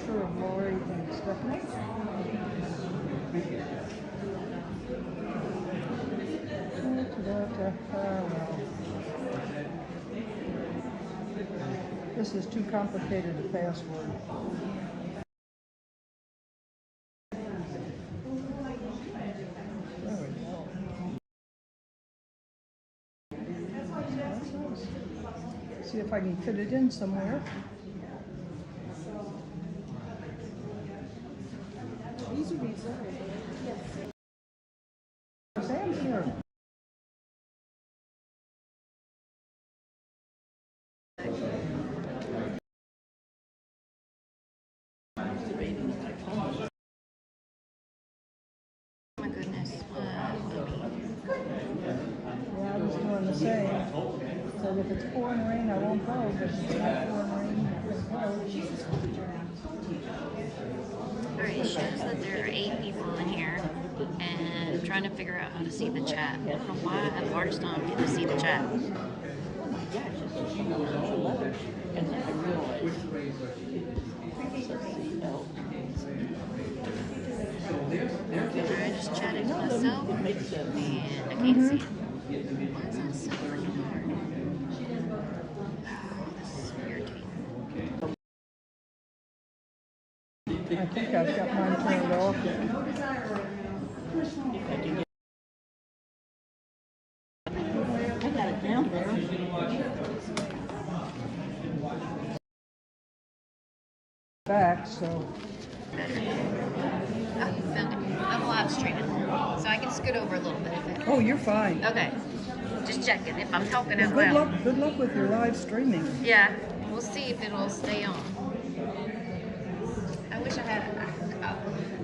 picture of Lori and Stephanie. This is too complicated a password. There we go. See if I can fit it in somewhere. These are reserved. Sam's here. My goodness. Yeah, I was doing the same. So if it's pouring rain, I won't go. But if it's not pouring rain, I'll go. Alright, it shows that there are 8 people in here, and I'm trying to figure out how to see the chat. I don't know why at Bardstown get to see the chat. Oh my gosh, it's just so much 11. And then I realized I just chatted to myself, it makes sense. and I can't see it. Why is that so freaking hard? Oh, this is irritating. I think I've got mine turned off. I got it down there. Back, so. Better. Oh, found it. I'm live streaming, so I can scoot over a little bit if it. Oh, you're fine. Okay. Just checking if I'm talking out Good loud. luck. Good luck with your live streaming. Yeah, we'll see if it'll stay on. I wish I had.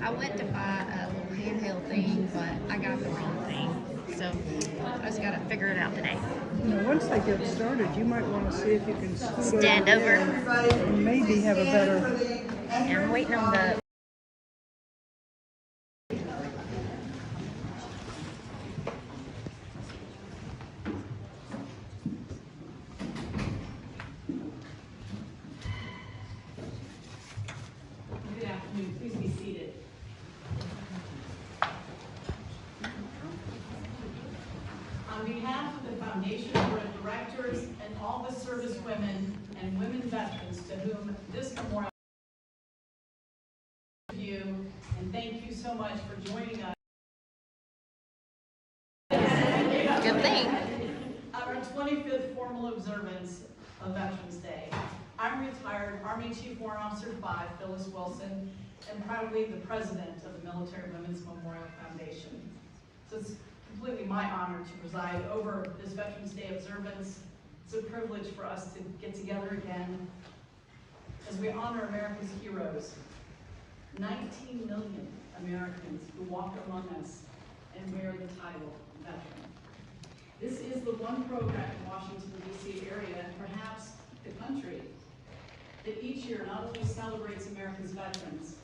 I went to buy a little handheld thing, but I got the wrong thing. So I just got to figure it out today. You know, once they get started, you might want to see if you can Stand over. And maybe have a better. And I'm waiting on the. Good afternoon. Please be seated. On behalf of the Foundation Board of Directors and all the service women and women veterans to whom this memorial you, and thank you so much for joining us. Good thing. On our 25th formal observance of Veterans Day. I'm retired Army Chief Warrant Officer 5, Phyllis Wilson, and proudly the president of the Military Women's Memorial Foundation. So it's completely my honor to preside over this Veterans Day observance. It's a privilege for us to get together again as we honor America's heroes. 19 million Americans who walk among us and wear the title veteran. This is the one program in Washington, D.C. area, and perhaps the country, that each year not only celebrates America's veterans,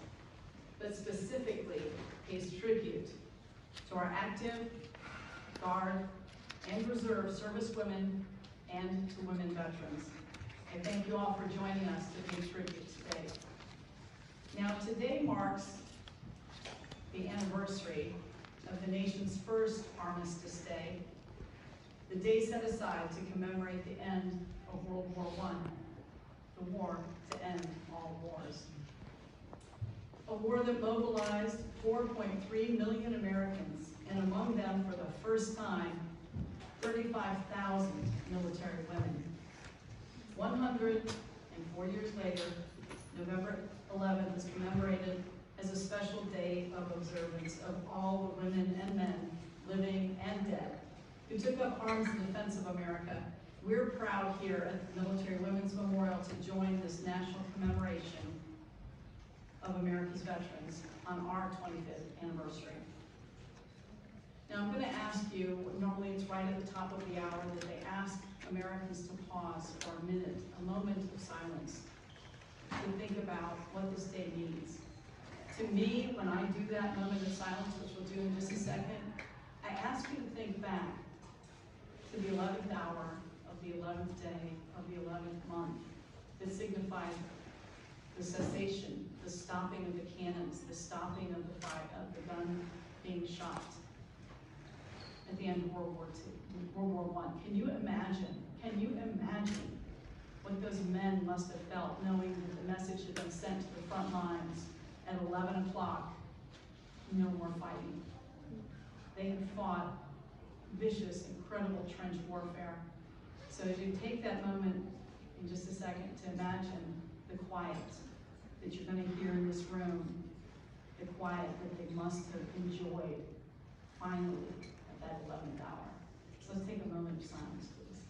but specifically pays tribute to our active, Guard, and Reserve service women and to women veterans. I thank you all for joining us to pay tribute today. Now, today marks the anniversary of the nation's first Armistice Day, the day set aside to commemorate the end of World War I, the war to end all wars. A war that mobilized 4.3 million Americans, and among them, for the first time, 35,000 military women. 104 years later, November 11th is commemorated as a special day of observance of all the women and men, living and dead, who took up arms in defense of America. We're proud here at the Military Women's Memorial to join this national commemoration of America's veterans on our 25th anniversary. Now I'm going to ask you, normally it's right at the top of the hour, that they ask Americans to pause for a minute, a moment of silence, to think about what this day means. To me, when I do that moment of silence, which we'll do in just a second, I ask you to think back to the 11th hour of the 11th day of the 11th month that signifies the cessation the stopping of the cannons, the stopping of the gun being shot at the end of World War I. Can you imagine what those men must have felt knowing that the message had been sent to the front lines at 11 o'clock, no more fighting. They had fought vicious, incredible trench warfare. So as you take that moment in just a second to imagine the quiet that you're going to hear in this room, the quiet that they must have enjoyed finally at that 11th hour. So let's take a moment of silence, please.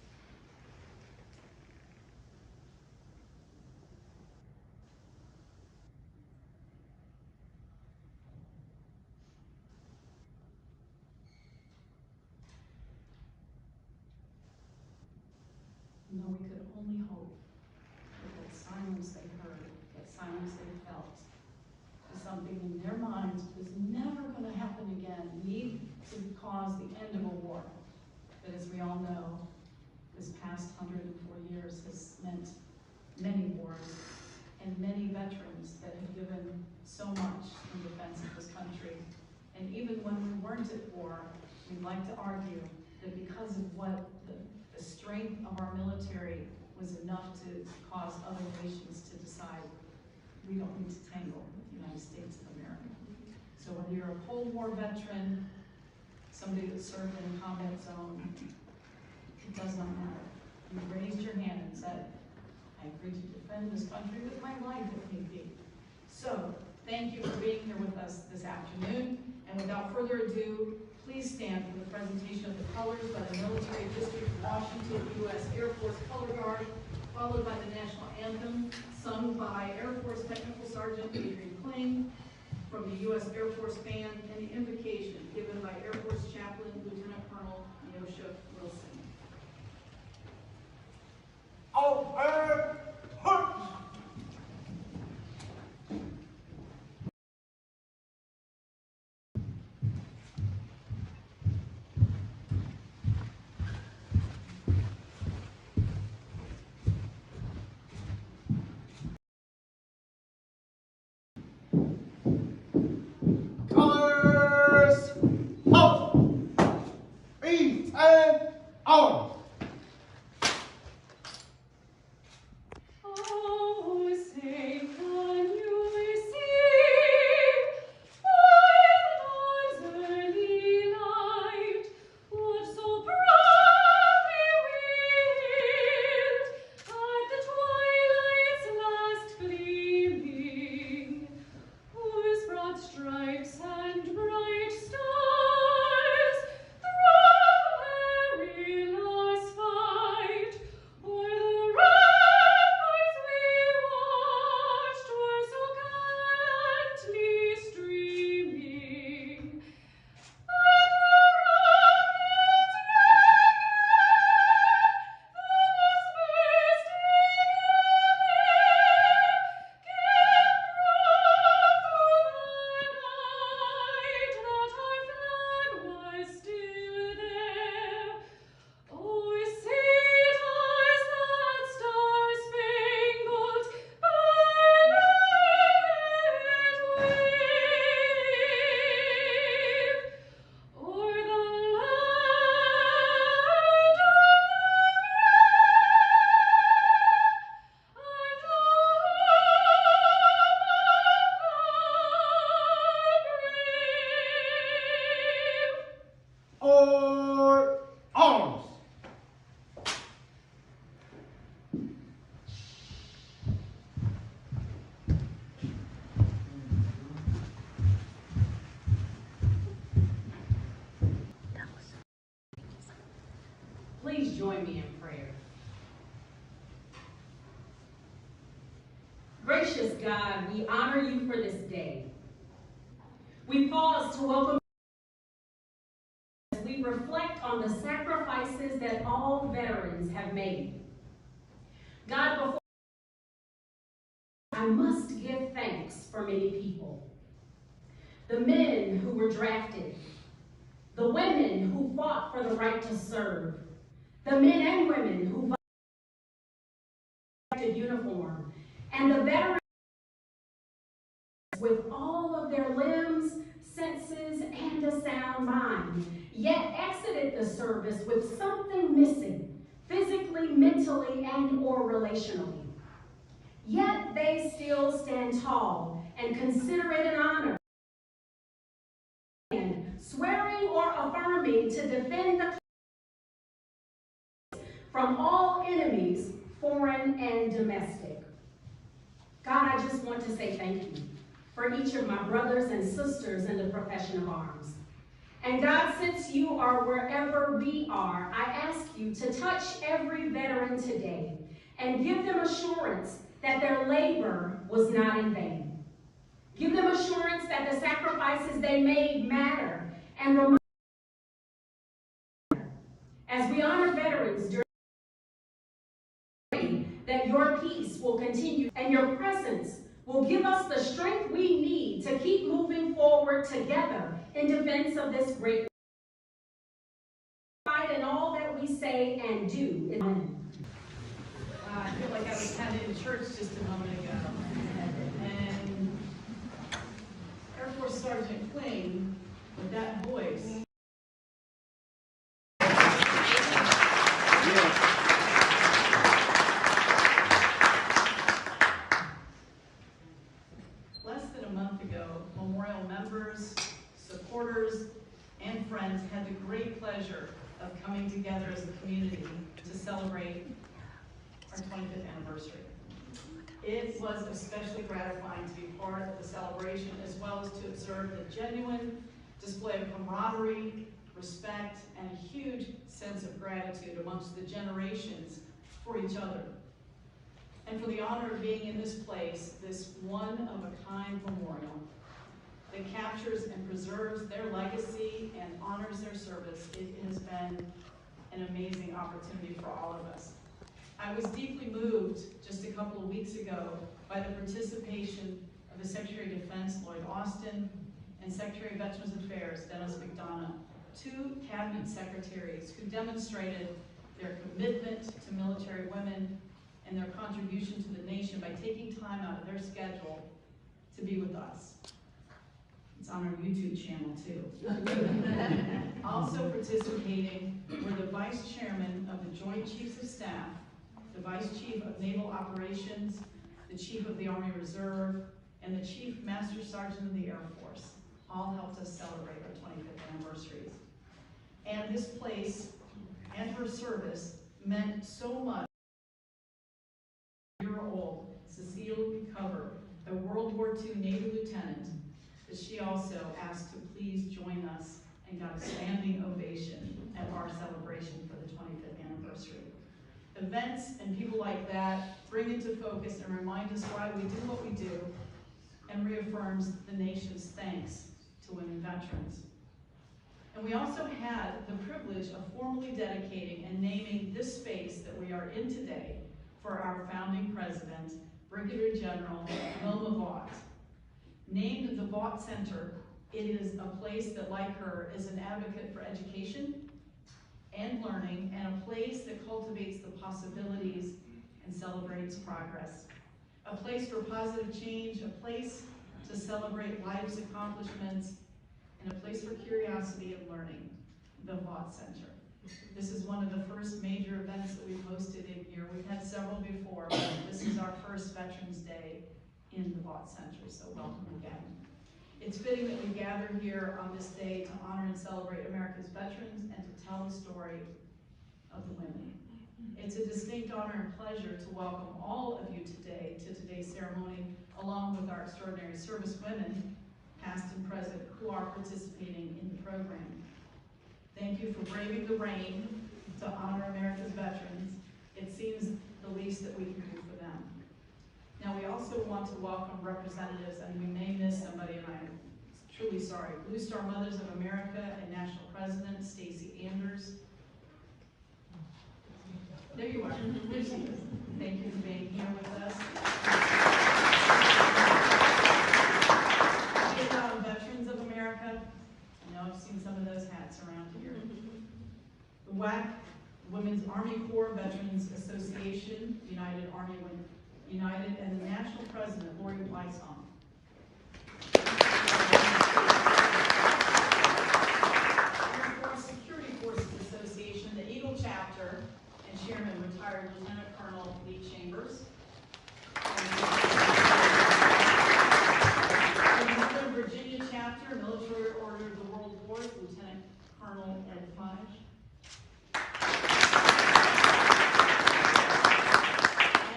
No, we could only hope that that silence they heard, that silence they felt, was something in their minds was never going to happen again, need to cause the end of a war. That, as we all know, this past 104 years has meant many wars and many veterans that have given so much in defense of this country. And even when we weren't at war, we'd like to argue that because of what the strength of our military was enough to cause other nations to decide we don't need to tangle with the United States of America. So whether you're a Cold War veteran, somebody that served in a combat zone, it does not matter. You raised your hand and said, I agree to defend this country with my life if need be. So thank you for being here with us this afternoon. And without further ado, please stand for the presentation of the colors by the Military District of Washington, U.S. Air Force Color Guard, followed by the national anthem, sung by Air Force Technical Sergeant Adrian Kling from the U.S. Air Force Band, and the invocation given by Air Force Chaplain Lieutenant Colonel Neosha Wilson. All hands, march! Colors, out! East and on! Oh, say, can you see by the dawn's early light what so proudly wheeled at the twilight's last gleaming, whose broad stripes and bright stars through the perilous fight o'er the ramparts we watched were so gallantly streaming, and the rockets rang the most mystic was still there. Oh, sweet as that star-spangled banner wave o'er the land of All arms! Please join me in prayer. Gracious God, we honor you for this day. We pause to welcome as we reflect on the sacrifices that all veterans have made. God, before I must give thanks for many people. The men who were drafted, the women who fought for the right to serve, the men and women who uniform, and the veterans yet exited the service with something missing, physically, mentally, and or relationally. Yet they still stand tall and consider it an honor, swearing or affirming to defend the from all enemies, foreign and domestic. God, I just want to say thank you for each of my brothers and sisters in the profession of arms. And God, since you are wherever we are, I ask you to touch every veteran today and give them assurance that their labor was not in vain. Give them assurance that the sacrifices they made matter, and remind as we honor veterans during that your peace will continue and your presence will give us the strength we need to keep moving forward together in defense of this great fight in all that we say and do. I feel like I was kind of in church just a moment ago. And Air Force Sergeant Quinn, with that voice, less than a month ago, Memorial members, supporters, and friends had the great pleasure of coming together as a community to celebrate our 25th anniversary. It was especially gratifying to be part of the celebration, as well as to observe the genuine display of camaraderie, respect, and a huge sense of gratitude amongst the generations for each other. And for the honor of being in this place, this one-of-a-kind memorial that captures and preserves their legacy and honors their service, it has been an amazing opportunity for all of us. I was deeply moved just a couple of weeks ago by the participation of the Secretary of Defense, Lloyd Austin, and Secretary of Veterans Affairs, Dennis McDonough, two cabinet secretaries who demonstrated their commitment to military women and their contribution to the nation by taking time out of their schedule to be with us. It's on our YouTube channel too. Also participating were the Vice Chairman of the Joint Chiefs of Staff, the Vice Chief of Naval Operations, the Chief of the Army Reserve, and the Chief Master Sergeant of the Air Force. All helped us celebrate our 25th anniversaries. And this place and her service meant so much. Year-old Cecile Cover, a World War II Navy lieutenant, that she also asked to please join us and got a standing ovation at our celebration for the 25th anniversary. Events and people like that bring into focus and remind us why we do what we do, and reaffirms the nation's thanks to women veterans. And we also had the privilege of formally dedicating and naming this space that we are in today for our founding president, Brigadier General Wilma Vaught. Named the Vaught Center, it is a place that, like her, is an advocate for education and learning, and a place that cultivates the possibilities and celebrates progress. A place for positive change, a place to celebrate life's accomplishments, and a place for curiosity and learning, the Vaught Center. This is one of the first major events that we've hosted in here. We've had several before, but this is our first Veterans Day in the Vaught Center, so welcome again. It's fitting that we gather here on this day to honor and celebrate America's veterans and to tell the story of the women. It's a distinct honor and pleasure to welcome all of you today to today's ceremony, along with our extraordinary service women, past and present, who are participating in the program. Thank you for braving the rain to honor America's veterans. It seems the least that we can do for them. Now, we also want to welcome representatives, and we may miss somebody, and I'm truly sorry. Blue Star Mothers of America and National President Stacey Anders. There you are. There she is. Thank you for being here with us. Vietnam Veterans of America. I know I've seen some of those hats around here. The WAC, Women's Army Corps Veterans Association, United Army Women United, and the National President, Lori Weissong. Air Colonel Ed Fudge.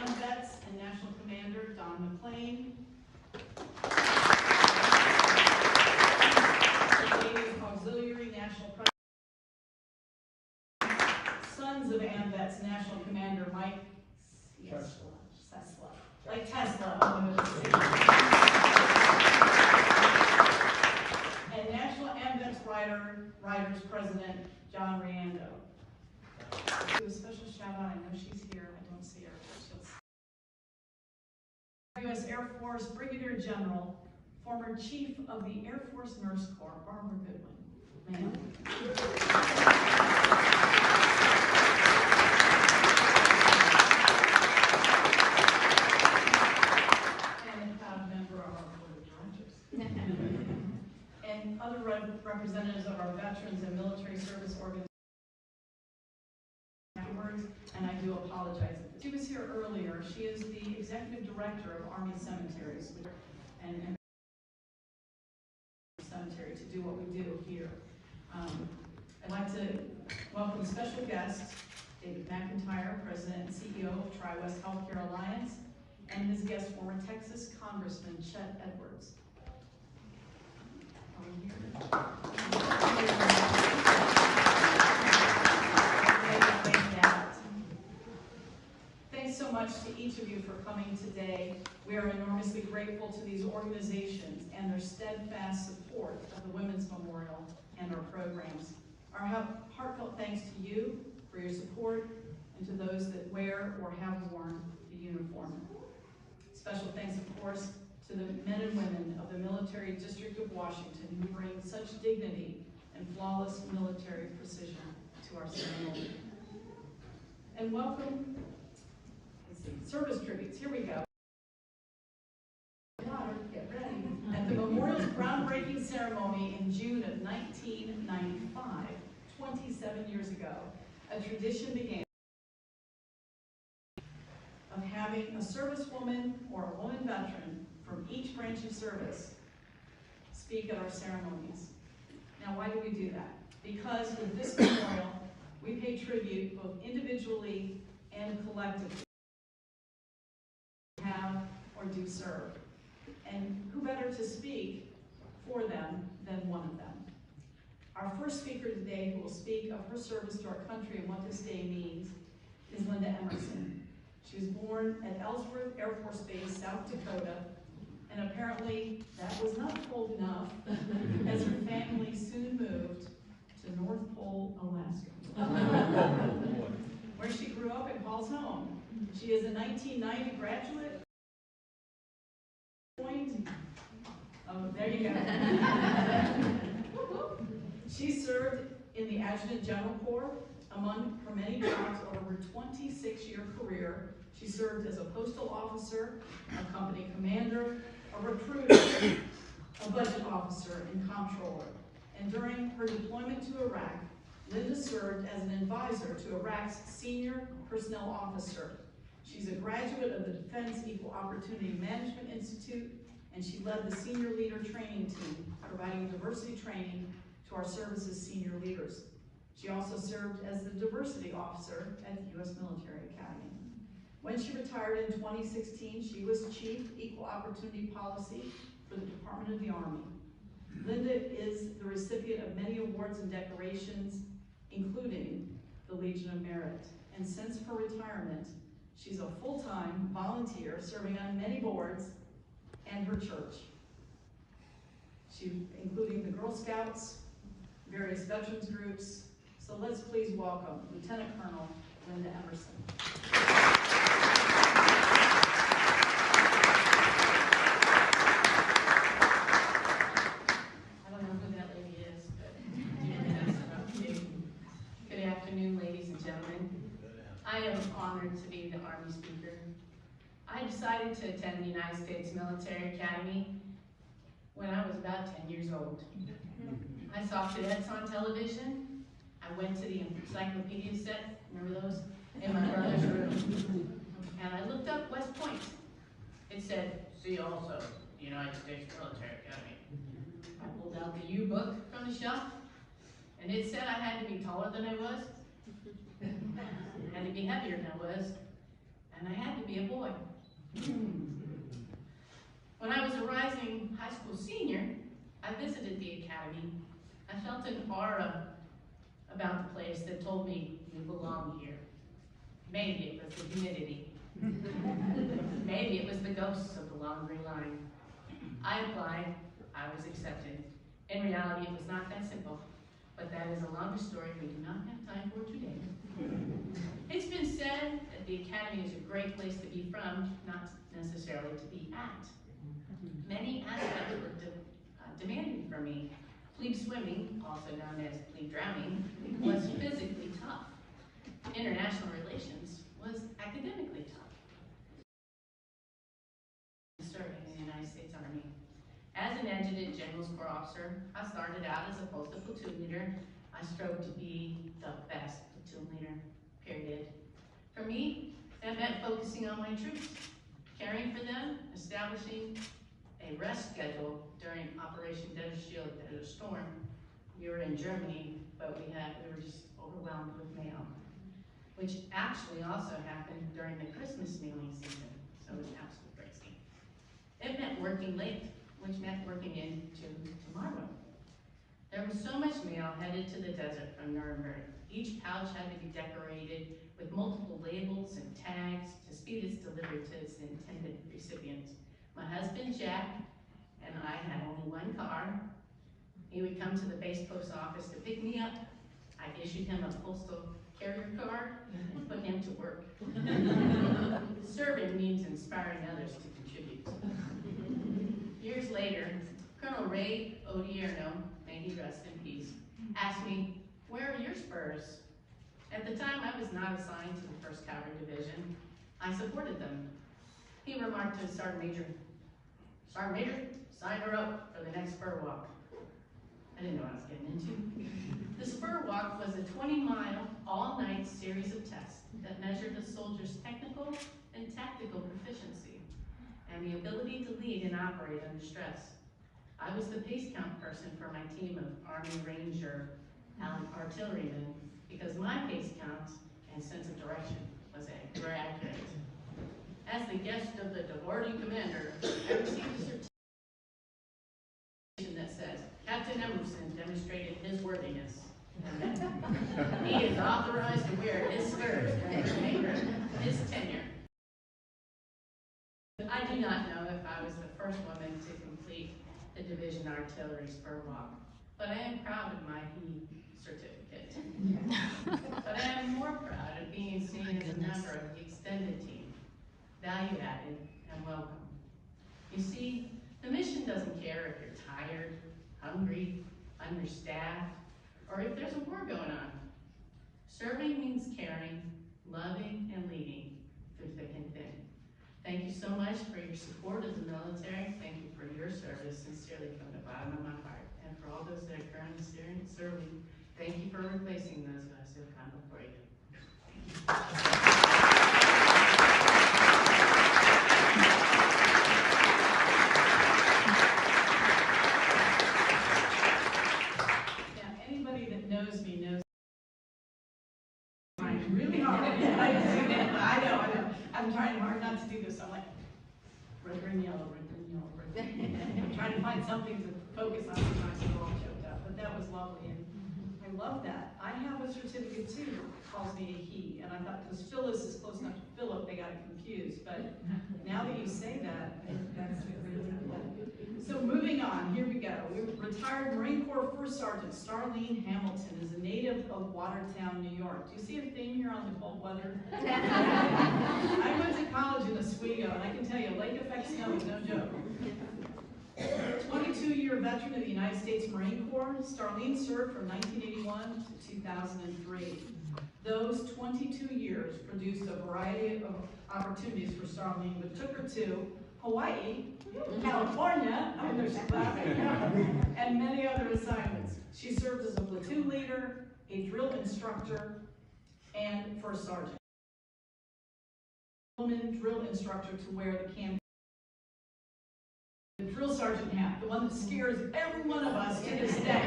AMVETS and National Commander Don McLean. Ladies Auxiliary National President. Sons of AMVETS National Commander Mike Tesla. Like Tesla. And National AMVETS Riders President John Riando. Do a special shout out. I know she's here. I don't see her. U.S. Air Force Brigadier General, former Chief of the Air Force Nurse Corps, Barbara Goodwin. Ma'am. And a proud member of our board of directors. And other representatives of our veterans and military service organizations. Afterwards, and I do apologize. She was here earlier. She is the executive director of Army Cemeteries and cemetery to do what we do here. I'd like to welcome special guests, David McIntyre, President and CEO of Tri-West Healthcare Alliance, and his guest, former Texas Congressman Chet Edwards. Thanks so much to each of you for coming today. We are enormously grateful to these organizations and their steadfast support of the Women's Memorial and our programs. Our heartfelt thanks to you for your support and to those that wear or have worn the uniform. Special thanks, of course, to the men and women of the Military District of Washington who bring such dignity and flawless military precision to our ceremony. And welcome, let's see, service tributes, here we go. Get ready. At the memorial's groundbreaking ceremony in June of 1995, 27 years ago, a tradition began of having a servicewoman or a woman veteran from each branch of service speak at our ceremonies. Now, why do we do that? Because with this memorial, we pay tribute both individually and collectively have or do serve. And who better to speak for them than one of them? Our first speaker today who will speak of her service to our country and what this day means is Linda Emerson. She was born at Ellsworth Air Force Base, South Dakota, and apparently that was not cold enough as her family soon moved to North Pole, Alaska, where she grew up and calls home. She is a 1990 graduate. Oh, there you go. She served in the Adjutant General Corps. Among her many jobs over her 26-year career, she served as a postal officer, a company commander, a recruiter, a budget officer, and comptroller. And during her deployment to Iraq, Linda served as an advisor to Iraq's senior personnel officer. She's a graduate of the Defense Equal Opportunity Management Institute, and she led the senior leader training team, providing diversity training to our service's senior leaders. She also served as the diversity officer at the U.S. Military Academy. When she retired in 2016, she was Chief Equal Opportunity Policy for the Department of the Army. Linda is the recipient of many awards and decorations, including the Legion of Merit. And since her retirement, she's a full-time volunteer serving on many boards and her church. Including the Girl Scouts, various veterans groups. So let's please welcome Lieutenant Colonel Linda Emerson. I don't know who that lady is, but good afternoon, ladies and gentlemen. I am honored to be the Army speaker. I decided to attend the United States Military Academy when I was about 10 years old. I saw cadets on television. I went to the encyclopedia set, remember those, in my brother's room. And I looked up West Point. It said, see also, United States Military Academy. I pulled out the U book from the shelf, and And it said I had to be taller than I was, had to be heavier than I was, and I had to be a boy. When I was a rising high school senior, I visited the academy. I felt an aura about the place that told me you belong here. Maybe it was the humidity. Maybe it was the ghosts of the long green line. I applied, I was accepted. In reality, it was not that simple, but that is a longer story we do not have time for today. It's been said that the academy is a great place to be from, not necessarily to be at. Many aspects were demanded from me. Plebe swimming, also known as plebe drowning, was physically tough. International relations was academically tough. Serving in the United States Army. As an adjutant general's corps officer, I started out as a postal platoon leader. I strove to be the best platoon leader, period. For me, that meant focusing on my troops, caring for them, establishing a rest schedule during Operation Desert Shield, Desert Storm. We were in Germany, but we were just overwhelmed with mail, which actually also happened during the Christmas mailing season, so it was absolutely crazy. It meant working late, which meant working into tomorrow. There was so much mail headed to the desert from Nuremberg. Each pouch had to be decorated with multiple labels and tags to speed its delivery to its intended recipient. My husband, Jack, and I had only one car. He would come to the base post office to pick me up. I issued him a postal carrier card and put him to work. Serving means inspiring others to contribute. Years later, Colonel Ray Odierno, may he rest in peace, asked me, "Where are your spurs?" At the time, I was not assigned to the 1st Cavalry Division. I supported them. He remarked to Sergeant Major, "Sergeant Major, sign her up for the next spur walk." I didn't know what I was getting into. The spur walk was a 20-mile, all-night series of tests that measured a soldier's technical and tactical proficiency and the ability to lead and operate under stress. I was the pace count person for my team of Army Ranger artillerymen because my pace count and sense of direction were accurate. As the guest of the Dvordy commander, I received a certification that says, "Captain Emerson demonstrated his worthiness. He is authorized to wear his spurs during the remainder of his tenure." I do not know if I was the first woman to complete the division artillery spur walk, but I am proud of my HE certificate. But I am more proud of being seen as a member of the extended team, value added and welcome. You see, the mission doesn't care if you're tired, hungry, understaffed, or if there's a war going on. Serving means caring, loving, and leading through thick and thin. Thank you so much for your support of the military. Thank you for your service, sincerely from the bottom of my heart. And for all those that are currently serving, thank you for replacing those of us who have come before you. Now, anybody that knows me knows I'm really hard. I do that. I know. I'm trying hard not to do this. I'm like, red, green, yellow, red, green, yellow, red, green. I'm trying to find something to focus on sometimes I'm all choked up. But that was lovely. And I love that. I have a certificate too that calls me a he. And I thought, because Phyllis is close enough to Philip, they got it confused. But now that you say that, that's really good. So moving on, here we go. Retired Marine Corps First Sergeant Starlene Hamilton is a native of Watertown, New York. Do you see a theme here on the cold weather? I went to college in Oswego, and I can tell you, lake effect snow is no joke. 22-year veteran of the United States Marine Corps, Starlene served from 1981 to 2003. Those 22 years produced a variety of opportunities for Starlene, but took her to Hawaii, California, oh, there's and many other assignments. She served as a platoon leader, a drill instructor, and first sergeant. Woman drill instructor to wear the drill sergeant hat, the one that scares every one of us to this day,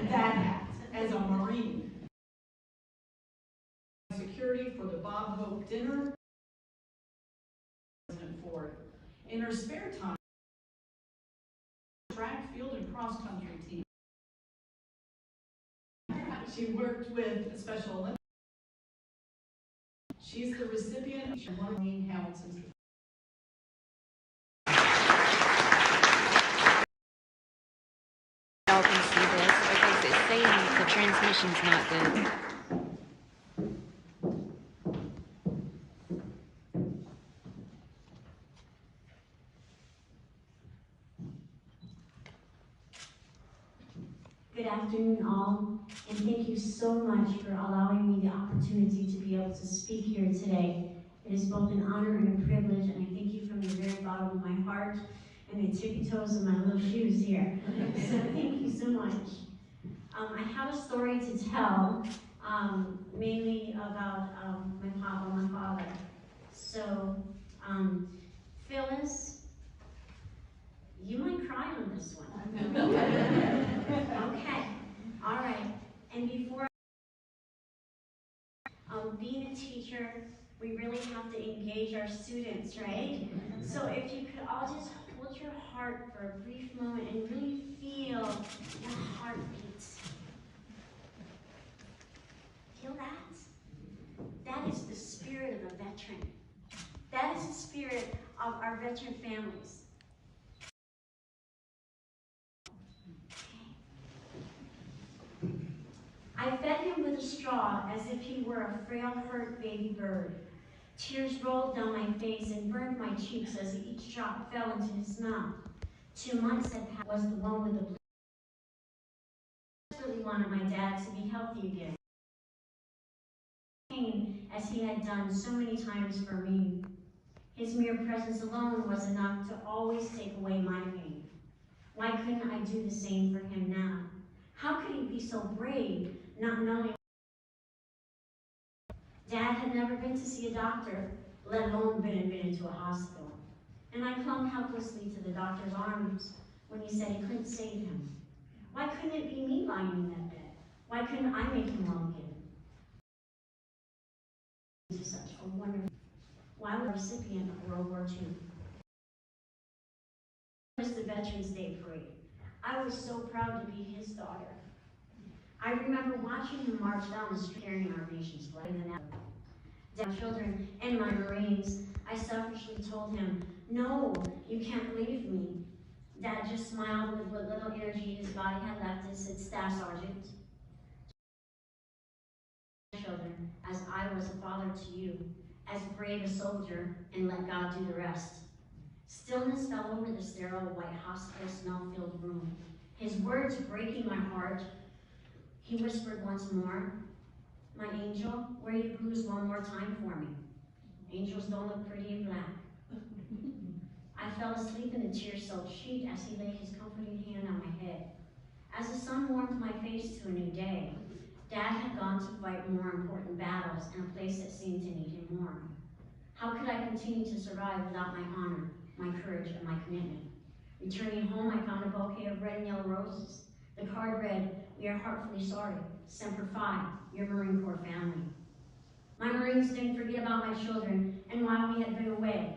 that hat. as a Marine. Security for the Bob Hope dinner. President Ford. In her spare time, track, field, and cross-country team. She worked with Special Olympics. She's the recipient of Marlene Hamilton's. Y'all can see this because it's saying the transmission's not good. Good afternoon, all, and thank you so much for allowing me the opportunity to be able to speak here today. It is both an honor and a privilege, and I thank you from the very bottom of my heart and the tippy toes of my little shoes here. So thank you so much. I have a story to tell, mainly about my papa, my father. So, Phyllis, you might cry on this one. Okay, all right. And before being a teacher, we really have to engage our students, right? So if you could all just hold your heart for a brief moment and really feel your heartbeat. Feel that? That is the spirit of a veteran. That is the spirit of our veteran families. I fed him with a straw as if he were a frail, hurt baby bird. Tears rolled down my face and burned my cheeks as each drop fell into his mouth. 2 months had passed. Was the one with the blue. I desperately wanted my dad to be healthy again. Pain as he had done so many times for me. His mere presence alone was enough to always take away my pain. Why couldn't I do the same for him now? How could he be so brave, not knowing? Dad had never been to see a doctor, let alone been admitted to a hospital. And I clung helplessly to the doctor's arms when he said he couldn't save him. Why couldn't it be me lying in that bed? Why couldn't I make him well again? Such a wonderful. Why was a recipient of World War II? It was the Veterans Day Parade. I was so proud to be his daughter. I remember watching him march down the street carrying our nation's flag. My children and my Marines, I selfishly told him, no, you can't leave me. Dad just smiled with what little energy his body had left and said, Staff Sergeant. Children, as I was a father to you, as brave a soldier, and let God do the rest. Stillness fell over the sterile white hospital smell-filled room. His words breaking my heart, he whispered once more, my angel, wear your blues one more time for me. Angels don't look pretty in black. I fell asleep in the tear-soaked sheet as he laid his comforting hand on my head. As the sun warmed my face to a new day, Dad had gone to fight more important battles in a place that seemed to need him more. How could I continue to survive without my honor, my courage, and my commitment? Returning home, I found a bouquet of red and yellow roses. The card read, we are heartfully sorry, Semper Fi, your Marine Corps family. My Marines didn't forget about my children, and while we had been away,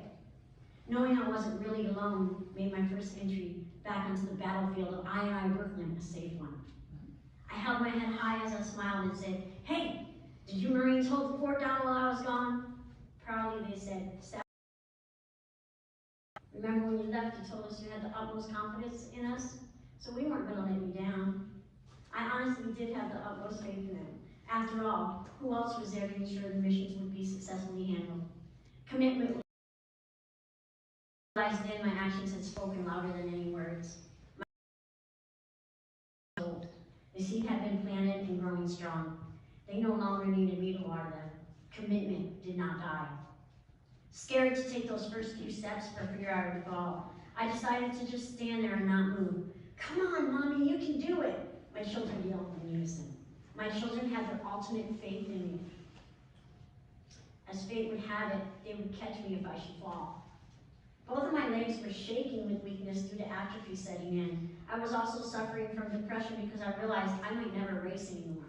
knowing I wasn't really alone made my first entry back onto the battlefield of I Brooklyn a safe one. I held my head high as I smiled and said, hey, did you Marines hold the fort down while I was gone? Proudly they said, Staff. Remember when you left, you told us you had the utmost confidence in us? So we weren't going to let you down. I honestly did have the utmost faith in them. After all, who else was there to ensure the missions would be successfully handled? Commitment. I realized then my actions had spoken louder than any words. The seed had been planted and growing strong. They no longer needed me to water them. Commitment did not die. Scared to take those first few steps for fear I would fall, I decided to just stand there and not move. Come on, Mommy, you can do it. My children yelled in unison. My children had their ultimate faith in me. As fate would have it, they would catch me if I should fall. Both of my legs were shaking with weakness due to atrophy setting in. I was also suffering from depression because I realized I might never race anymore.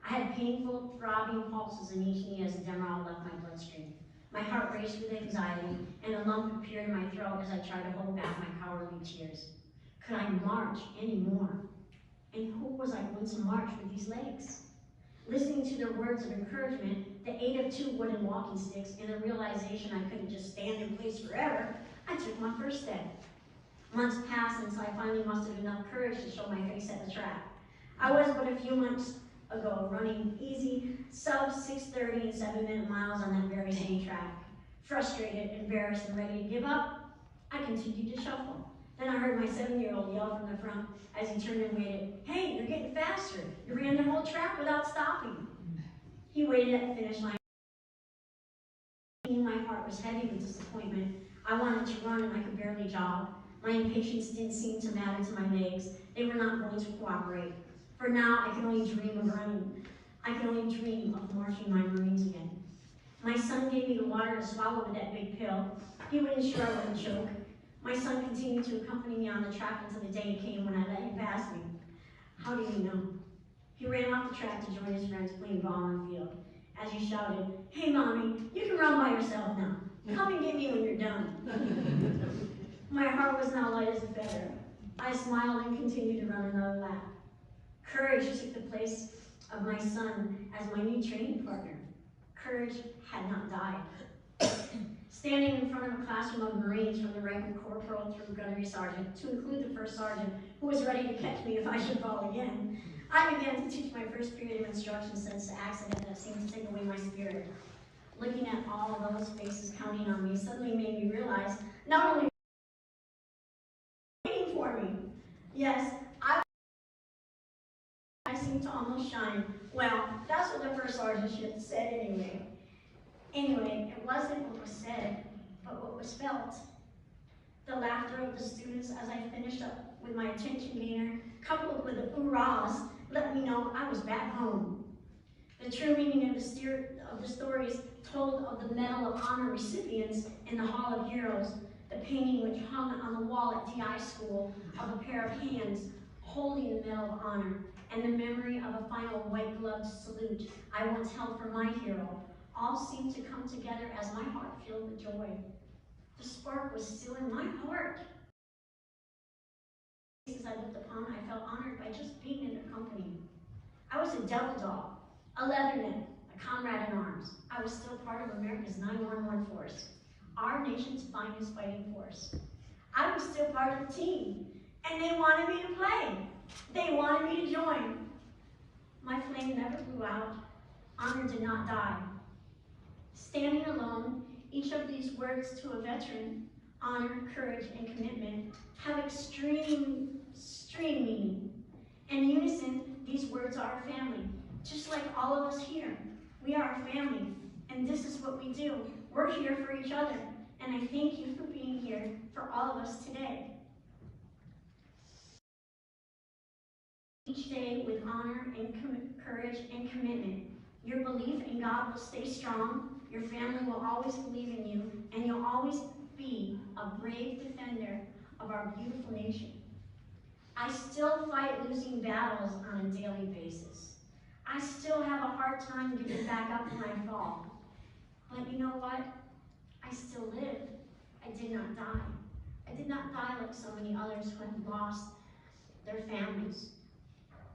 I had painful, throbbing pulses in each knee as Demerol left my bloodstream. My heart raced with anxiety, and a lump appeared in my throat as I tried to hold back my cowardly tears. Could I march anymore? And who was I going to march with these legs? Listening to their words of encouragement, the aid of 2 wooden walking sticks, and the realization I couldn't just stand in place forever, I took my first step. Months passed until I finally mustered enough courage to show my face at the track. I was but a few months ago running easy, sub 6:30 and 7-minute miles on that very same track. Frustrated, embarrassed, and ready to give up, I continued to shuffle. Then I heard my 7-year-old yell from the front as he turned and waited, "Hey, you're getting faster. You ran the whole track without stopping." He waited at the finish line. My heart was heavy with disappointment. I wanted to run and I could barely jog. My impatience didn't seem to matter to my legs. They were not going to cooperate. For now, I can only dream of running. I can only dream of marching my Marines again. My son gave me the water to swallow with that big pill. He would ensure I wouldn't choke. My son continued to accompany me on the track until the day came when I let him pass me. How do you know? He ran off the track to join his friends playing ball on the field. As he shouted, "Hey, Mommy, you can run by yourself now. Come and get me when you're done." My heart was now light as a feather. I smiled and continued to run another lap. Courage took the place of my son as my new training partner. Courage had not died. Standing in front of a classroom of Marines from the rank of corporal through gunnery sergeant, to include the first sergeant, who was ready to catch me if I should fall again, I began to teach my first period of instruction since the accident that seemed to take away my spirit. Looking at all of those faces counting on me suddenly made me realize not only waiting for me, yes, I seemed to almost shine. Well, that's what the first sergeant should have said anyway. Anyway, it wasn't what was said, but what was felt. The laughter of the students as I finished up with my attention gainer, coupled with the hoorahs, let me know I was back home. The true meaning of the stories told of the Medal of Honor recipients in the Hall of Heroes, the painting which hung on the wall at DI school of a pair of hands holding the Medal of Honor, and the memory of a final white-gloved salute I once held for my hero, all seemed to come together as my heart filled with joy. The spark was still in my heart. As I looked upon, I felt honored by just being in their company. I was a devil dog, a leatherneck, a comrade in arms. I was still part of America's 911 force, our nation's finest fighting force. I was still part of the team, and they wanted me to play. They wanted me to join. My flame never blew out. Honor did not die. Standing alone, each of these words to a veteran, honor, courage, and commitment, have extreme meaning. In unison, these words are our family. Just like all of us here, we are a family, and this is what we do. We're here for each other, and I thank you for being here for all of us today. Each day with honor and courage and commitment, your belief in God will stay strong, your family will always believe in you, and you'll always be a brave defender of our beautiful nation. I still fight losing battles on a daily basis. I still have a hard time getting back up when I fall. But you know what? I still live. I did not die. I did not die like so many others who have lost their families.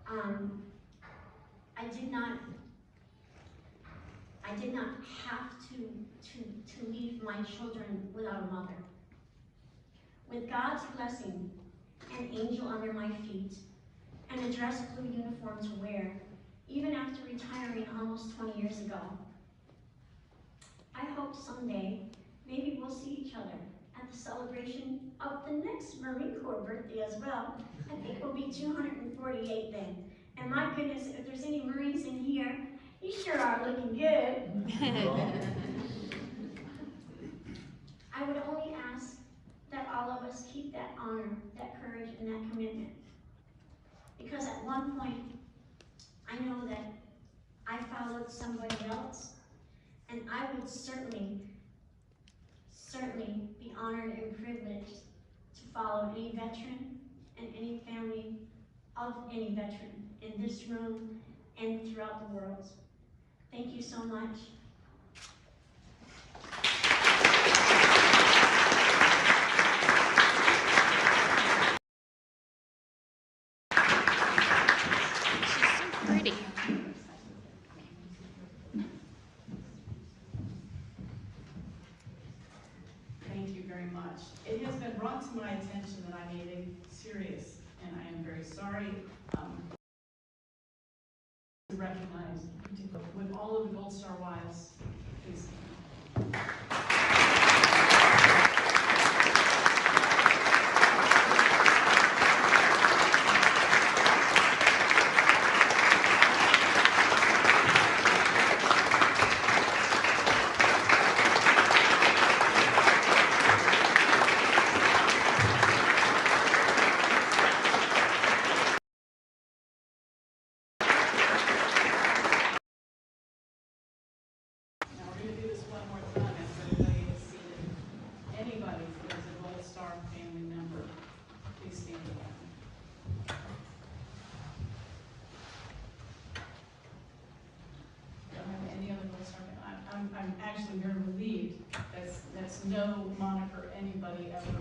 I did not have to leave my children without a mother. With God's blessing, an angel under my feet, and a dress blue uniform to wear, even after retiring almost 20 years ago. I hope someday, maybe we'll see each other at the celebration of the next Marine Corps birthday as well. I think we'll be 248 then. And my goodness, if there's any Marines in here, you sure are looking good. I would only ask that all of us keep that honor, that courage, and that commitment. Because at one point, I know that I followed somebody else, and I would certainly certainly be honored and privileged to follow any veteran and any family of any veteran in this room and throughout the world. Thank you so much. She's so pretty. Thank you very much. It has been brought to my attention that I made a serious, and I am very sorry, to recognize, with all of the Gold Star wives, please stand. Now we're going to do this one more time after everybody is seated. Anybody who is a Gold Star family member, please stand up. Don't have any other Gold Star family. I'm actually very relieved. That's no moniker anybody ever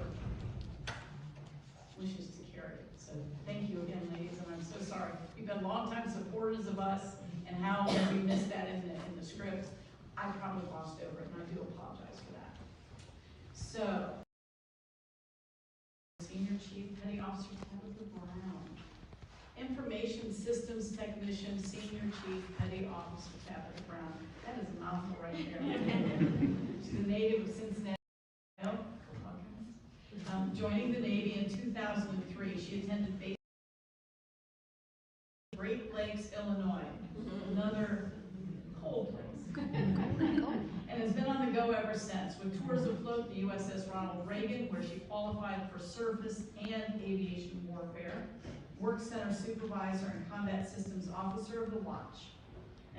wishes to carry. So thank you again, ladies, and I'm so sorry. You've been longtime supporters of us, and how we missed that in the script. I probably glossed over it, and I do apologize for that. So, Senior Chief Petty Officer Tabitha Brown. Information Systems Technician, Senior Chief Petty Officer Tabitha Brown. That is a mouthful right there. She's a native of Cincinnati. Joining the Navy in 2003, she attended base Great Lakes, Illinois, another cold place, and has been on the go ever since, with tours afloat the USS Ronald Reagan, where she qualified for surface and aviation warfare, Work Center Supervisor and Combat Systems Officer of the Watch,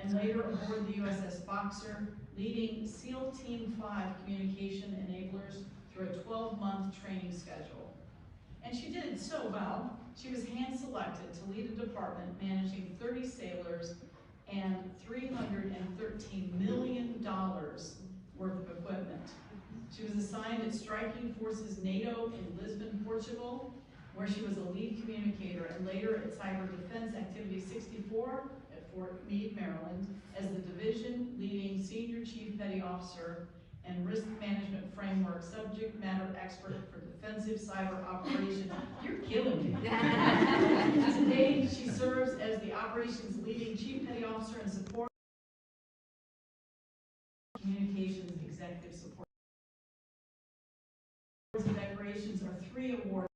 and later aboard the USS Boxer, leading SEAL Team 5 communication enablers through a 12-month training schedule. And she did it so well, she was hand-selected to lead a department managing 30 sailors and $313 million worth of equipment. She was assigned at Striking Forces NATO in Lisbon, Portugal, where she was a lead communicator, and later at Cyber Defense Activity 64 at Fort Meade, Maryland, as the division leading Senior Chief Petty Officer and Risk Management Framework Subject Matter Expert for Defensive Cyber Operations. You're killing me. Today, she serves as the Operations Leading Chief Petty Officer and Support Communications Executive Support. Awards and decorations are 3 awards.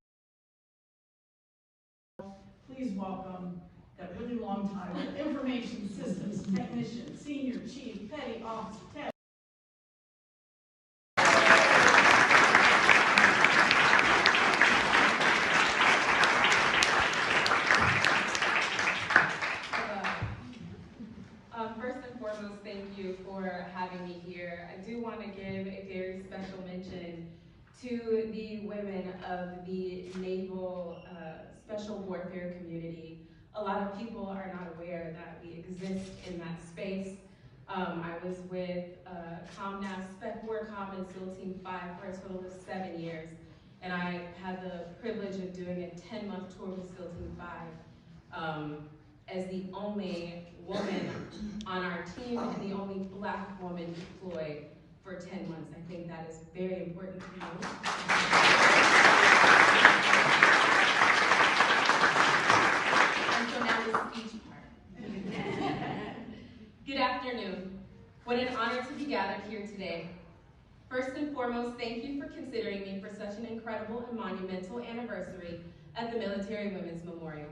Please welcome that really long title, Information Systems Technician, Senior Chief Petty Officer Ted. First and foremost, thank you for having me here. I do want to give a very special mention to the women of the Naval Special Warfare community. A lot of people are not aware that we exist in that space. I was with ComNav Spec WarCom and SEAL Team 5 for a total of 7 years, and I had the privilege of doing a 10-month tour with SEAL Team 5 as the only woman on our team and the only Black woman deployed for 10 months. I think that is very important to know. And so now the speech part. Good afternoon. What an honor to be gathered here today. First and foremost, thank you for considering me for such an incredible and monumental anniversary at the Military Women's Memorial.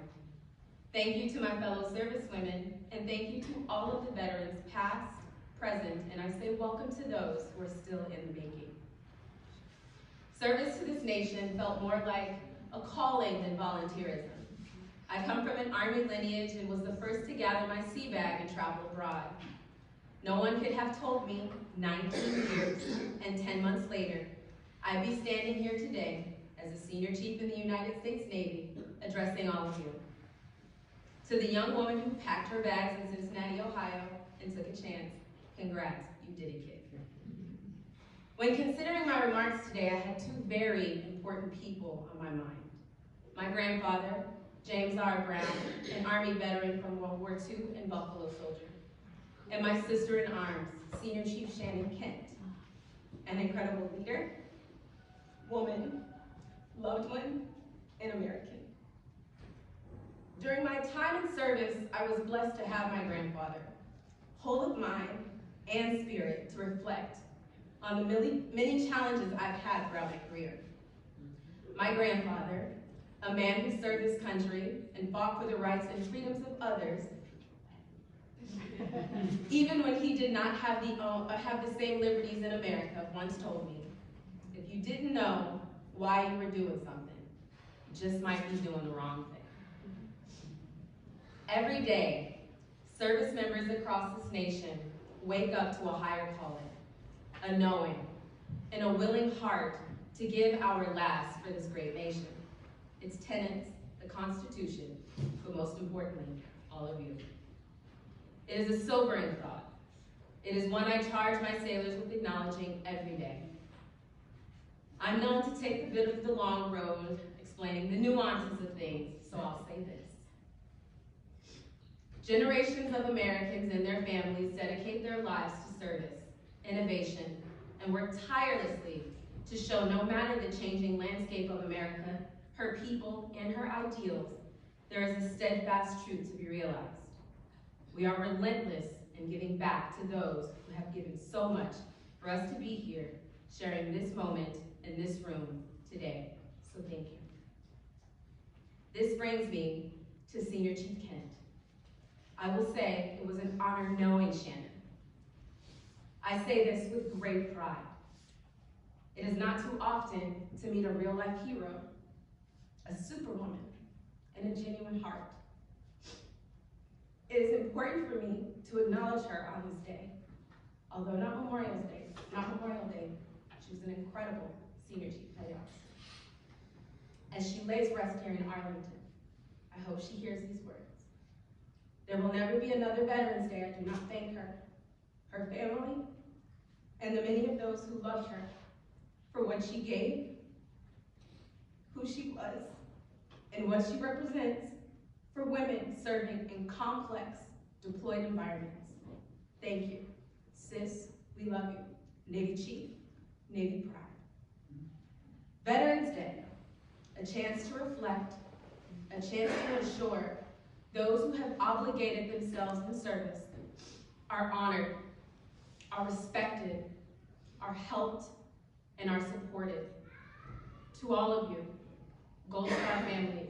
Thank you to my fellow servicewomen, and thank you to all of the veterans, past, present, and I say welcome to those who are still in the making. Service to this nation felt more like a calling than volunteerism. I come from an Army lineage and was the first to gather my sea bag and travel abroad. No one could have told me 19 years and 10 months later, I'd be standing here today as a senior chief in the United States Navy, addressing all of you. To the young woman who packed her bags in Cincinnati, Ohio, and took a chance, congrats, you did it, kid. When considering my remarks today, I had two very important people on my mind. My grandfather, James R. Brown, an Army veteran from World War II and Buffalo soldier. And my sister in arms, Senior Chief Shannon Kent, an incredible leader, woman, loved one, and American. During my time in service, I was blessed to have my grandfather, whole of mind and spirit, to reflect on the many challenges I've had throughout my career. My grandfather, a man who served his country and fought for the rights and freedoms of others, even when he did not have the same liberties in America, once told me, if you didn't know why you were doing something, you just might be doing the wrong thing. Every day, service members across this nation wake up to a higher calling, a knowing, and a willing heart to give our last for this great nation, its tenets, the Constitution, but most importantly, all of you. It is a sobering thought. It is one I charge my sailors with acknowledging every day. I'm known to take a bit of the long road, explaining the nuances of things, so I'll say this. Generations of Americans and their families dedicate their lives to service, innovation, and work tirelessly to show no matter the changing landscape of America, her people, and her ideals, there is a steadfast truth to be realized. We are relentless in giving back to those who have given so much for us to be here, sharing this moment in this room today. So thank you. This brings me to Senior Chief Kent. I will say it was an honor knowing Shannon. I say this with great pride. It is not too often to meet a real-life hero, a superwoman, and a genuine heart. It is important for me to acknowledge her on this day. Although not Memorial Day, she was an incredible Senior Chief Petty Officer. As she lays rest here in Arlington, I hope she hears these words. There will never be another Veterans Day I do not thank her, her family, and the many of those who loved her for what she gave, who she was, and what she represents for women serving in complex, deployed environments. Thank you. Sis, we love you. Navy Chief, Navy Pride. Veterans Day, a chance to reflect, a chance to ensure those who have obligated themselves in service are honored, are respected, are helped, and are supported. To all of you, Gold Star families,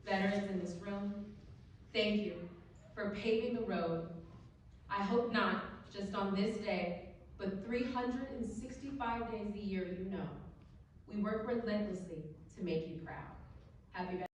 veterans in this room, thank you for paving the road. I hope not just on this day, but 365 days a year, you know. We work relentlessly to make you proud. Happy Veterans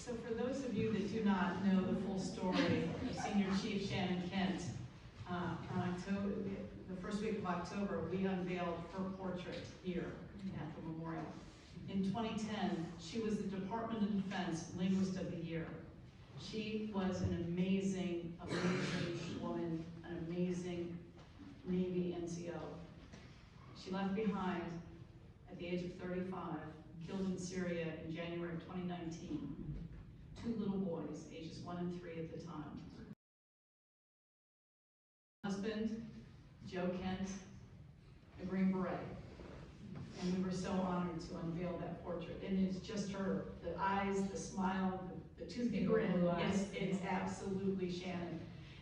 So for those of you that do not know the full story of Senior Chief Shannon Kent, on October, the first week of October, we unveiled her portrait here at the memorial. In 2010, she was the Department of Defense Linguist of the Year. She was an amazing, amazing woman, an amazing Navy NCO. She left behind at the age of 35, killed in Syria in January of 2019, two little boys, ages 1 and 3 at the time. Husband, Joe Kent, a Green Beret. And we were so honored to unveil that portrait. And it's just her, the eyes, the smile, the toothy grin. It's absolutely Shannon.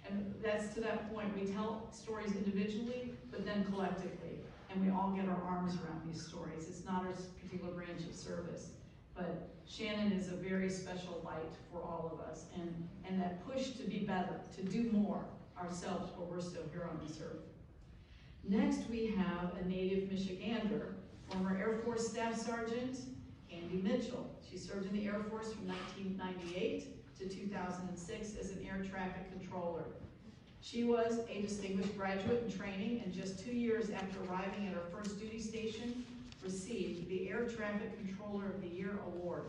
And that's to that point, we tell stories individually, but then collectively. And we all get our arms around these stories. It's not a particular branch of service. But Shannon is a very special light for all of us. And that push to be better, to do more, ourselves while we're still here on this earth. Next, we have a native Michigander, former Air Force Staff Sergeant, Candy Mitchell. She served in the Air Force from 1998 to 2006 as an air traffic controller. She was a distinguished graduate in training, and just 2 years after arriving at her first duty station, received the Air Traffic Controller of the Year award.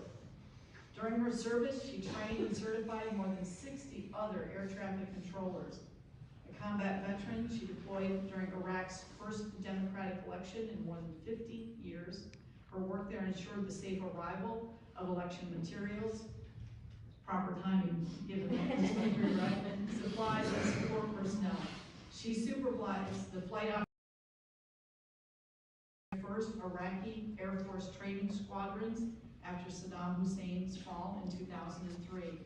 During her service, she trained and certified more than 60 other air traffic controllers. A combat veteran, she deployed during Iraq's first democratic election in more than 50 years. Her work there ensured the safe arrival of election materials, proper timing given this country, right? Supplies and support personnel. She supervised the flight of first Iraqi Air Force training squadrons after Saddam Hussein's fall in 2003.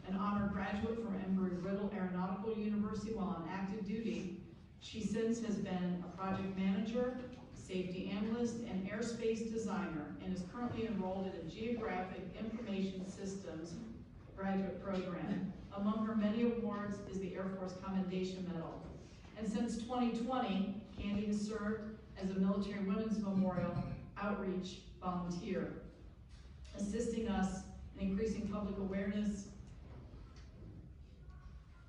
An honored graduate from Embry-Riddle Aeronautical University while on active duty, she since has been a project manager, safety analyst, and airspace designer, and is currently enrolled in a Geographic Information Systems graduate program. Among her many awards is the Air Force Commendation Medal. And since 2020, Candy has served as a Military Women's Memorial outreach volunteer, assisting us in increasing public awareness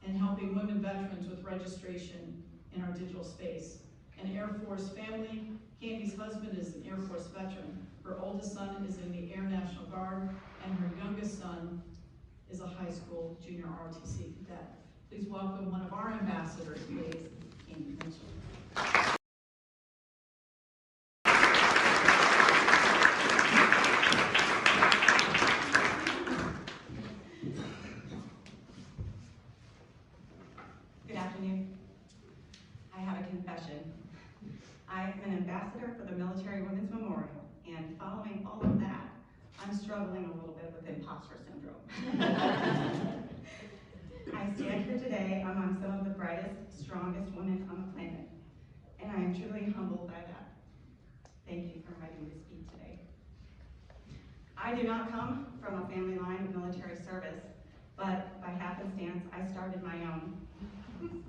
and helping women veterans with registration in our digital space. An Air Force family, Candy's husband is an Air Force veteran. Her oldest son is in the Air National Guard, and her youngest son is a high school junior ROTC cadet. Please welcome one of our ambassadors, please, Candy Mitchell. Good afternoon. I have a confession. I'm an ambassador for the Military Women's Memorial, and following all of that, I'm struggling a little bit with imposter syndrome. I stand here today among some of the brightest, strongest women on the planet, and I am truly humbled by that. Thank you for inviting me to speak today. I do not come from a family line of military service, but by happenstance, I started my own.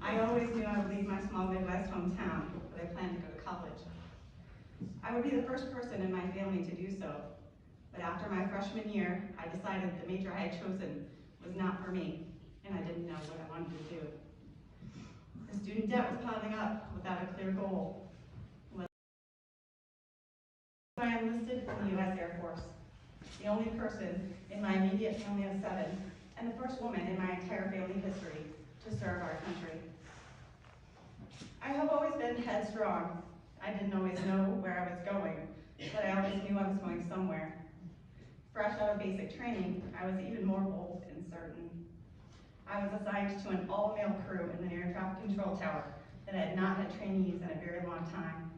I always knew I would leave my small Midwest hometown, but I planned to go to college. I would be the first person in my family to do so, but after my freshman year, I decided the major I had chosen was not for me, and I didn't know what I wanted to do. The student debt was piling up without a clear goal. I enlisted in the U.S. Air Force, the only person in my immediate family of 7, and the first woman in my entire family history to serve our country. I have always been headstrong. I didn't always know where I was going, but I always knew I was going somewhere. Fresh out of basic training, I was even more bold and certain. I was assigned to an all-male crew in an air traffic control tower that had not had trainees in a very long time.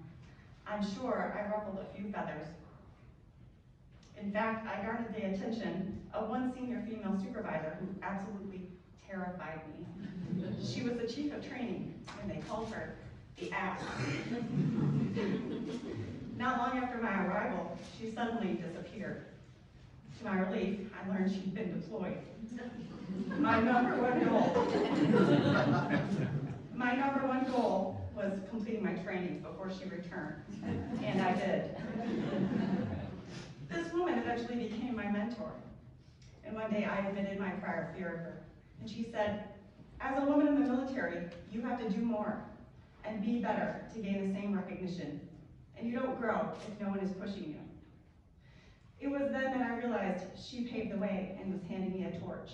I'm sure I ruffled a few feathers. In fact, I garnered the attention of one senior female supervisor who absolutely terrified me. She was the chief of training, and they called her the Ass. Not long after my arrival, she suddenly disappeared. To my relief, I learned she'd been deployed. My number one goal was completing my training before she returned, and I did. This woman eventually became my mentor, and one day I admitted my prior fear of her. And she said, as a woman in the military, you have to do more and be better to gain the same recognition. And you don't grow if no one is pushing you. It was then that I realized she paved the way and was handing me a torch.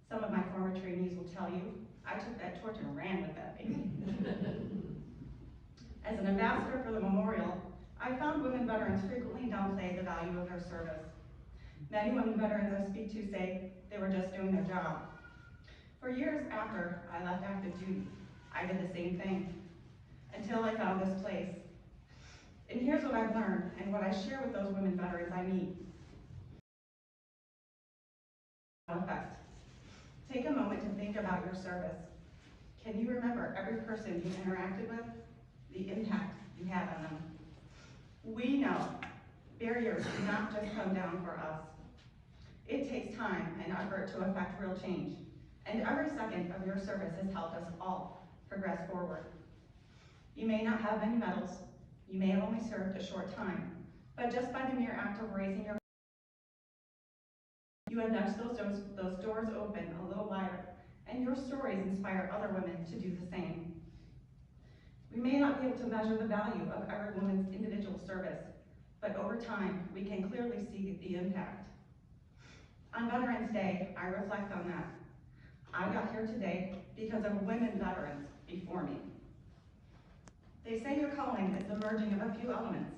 Some of my former trainees will tell you, I took that torch and ran with that baby. As an ambassador for the memorial, I found women veterans frequently downplay the value of their service. Many women veterans I speak to say they were just doing their job. For years after I left active duty, I did the same thing, until I found this place. And here's what I've learned, and what I share with those women veterans I meet. Effect. Take a moment to think about your service. Can you remember every person you interacted with, the impact you had on them? We know barriers do not just come down for us. It takes time and effort to affect real change, And every second of your service has helped us all progress forward. You may not have many medals, you may have only served a short time, but just by the mere act of raising your you have nudged those doors open a little wider, and your stories inspire other women to do the same. We may not be able to measure the value of every woman's individual service, but over time, we can clearly see the impact. On Veterans Day, I reflect on that. I got here today because of women veterans before me. They say your calling is the merging of a few elements,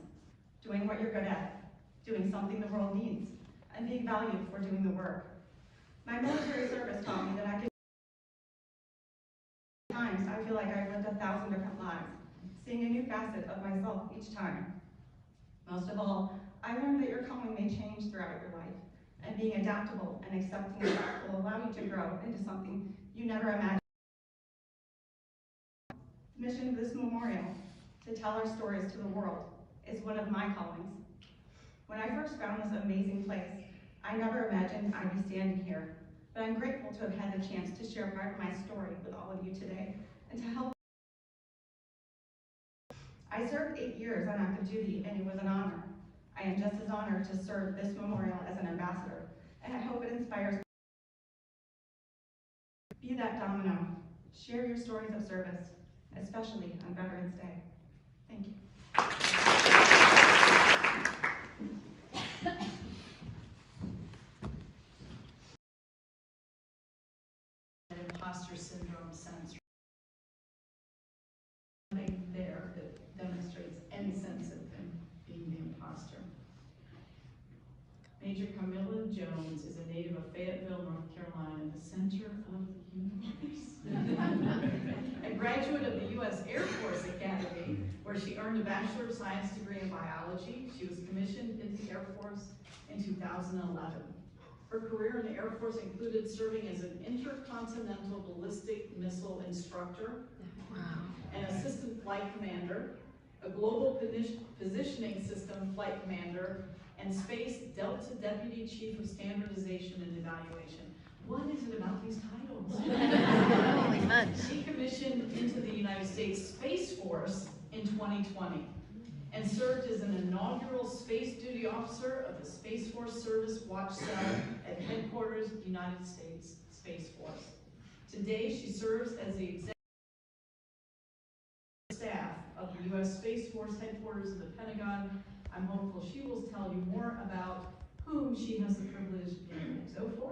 doing what you're good at, doing something the world needs, and being valued for doing the work. My military service taught me that I could times I feel like I've lived 1,000 different lives, seeing a new facet of myself each time. Most of all, I learned that your calling may change throughout your life, and being adaptable and accepting of that will allow you to grow into something you never imagined. The mission of this memorial, to tell our stories to the world, is one of my callings. When I first found this amazing place, I never imagined I'd be standing here, but I'm grateful to have had the chance to share part of my story with all of you today, and to help. I served 8 years on active duty, and it was an honor. I am just as honored to serve this memorial as an ambassador, and I hope it inspires. Be that domino. Share your stories of service, especially on Veterans Day. Thank you. Imposter syndrome sense. Nothing there that demonstrates any sense of them being the imposter. Major Camilla Jones is a native of Fayetteville, North Carolina, the center of the universe. A graduate of the U.S. Air Force Academy, where she earned a Bachelor of Science degree in biology. She was commissioned into the Air Force in 2011. Her career in the Air Force included serving as an intercontinental ballistic missile instructor, an assistant flight commander, a global positioning system flight commander, and Space Delta Deputy Chief of Standardization and Evaluation. What is it about these titles? Holy smokes. She commissioned into the United States Space Force in 2020 and served as an inaugural Space Duty Officer of the Space Force Service Watch Cell at Headquarters, United States Space Force. Today, she serves as the executive staff of the U.S. Space Force Headquarters of the Pentagon. I'm hopeful she will tell you more about whom she has the privilege of being an exo for.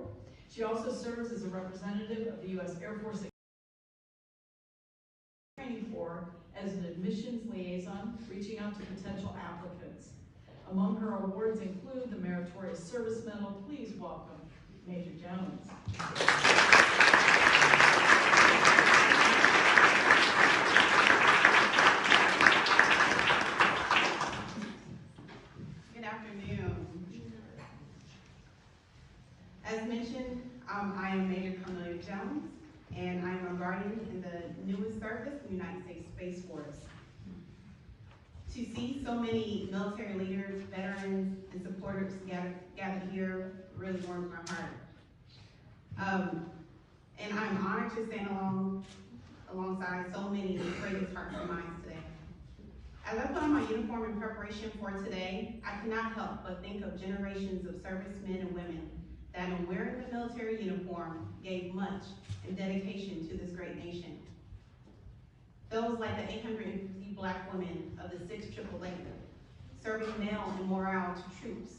She also serves as a representative of the U.S. Air Force Training Corps as an admissions liaison, reaching out to potential applicants. Among her awards include the Meritorious Service Medal. Please welcome Major Jones. Good afternoon. As mentioned, I am Major Camilla Jones, and I'm a guardian in the newest service, the United States Space Force. To see so many military leaders, veterans, and supporters gathered here really warms my heart. And I'm honored to stand alongside so many bravest hearts and minds today. As I put on my uniform in preparation for today, I cannot help but think of generations of servicemen and women that in wearing the military uniform gave much in dedication to this great nation. Those like the 850 Black women of the 6th AAA, serving mail and morale to troops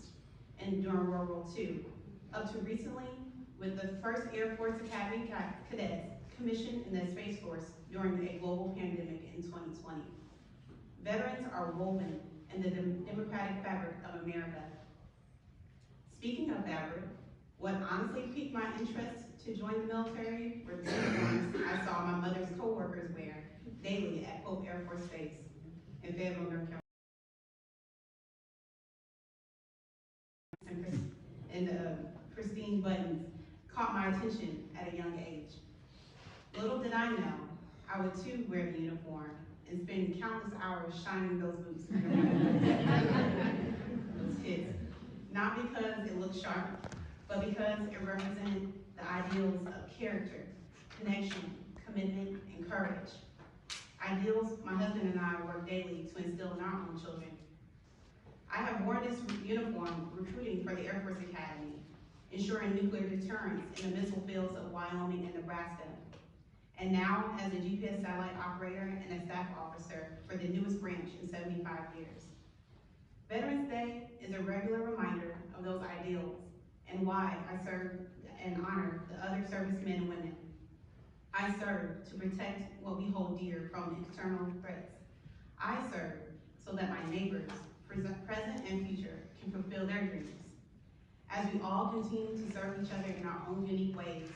and during World War II, up to recently with the 1st Air Force Academy cadets commissioned in the Space Force during a global pandemic in 2020. Veterans are woven in the democratic fabric of America. Speaking of fabric, what honestly piqued my interest to join the military were the uniforms I saw my mother's co-workers wear daily at Pope Air Force Base in Fayetteville, North Carolina. And pristine buttons caught my attention at a young age. Little did I know, I would too wear the uniform and spend countless hours shining those boots. Those kids. Not because it looked sharp, but because it represented the the ideals of character, connection, commitment, and courage. Ideals my husband and I work daily to instill in our own children. I have worn this uniform recruiting for the Air Force Academy, ensuring nuclear deterrence in the missile fields of Wyoming and Nebraska, and now as a GPS satellite operator and a staff officer for the newest branch in 75 years. Veterans Day is a regular reminder of those ideals and why I serve and honor the other servicemen and women. I serve to protect what we hold dear from external threats. I serve so that my neighbors, present and future, can fulfill their dreams. As we all continue to serve each other in our own unique ways,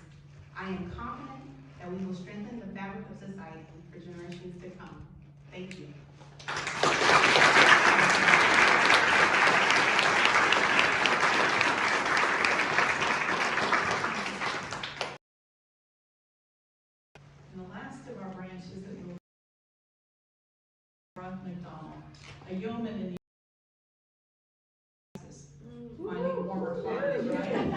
I am confident that we will strengthen the fabric of society for generations to come. Thank you. And the last of our branches that we will Roth McDonald, a yeoman in the finding warmer fires, right?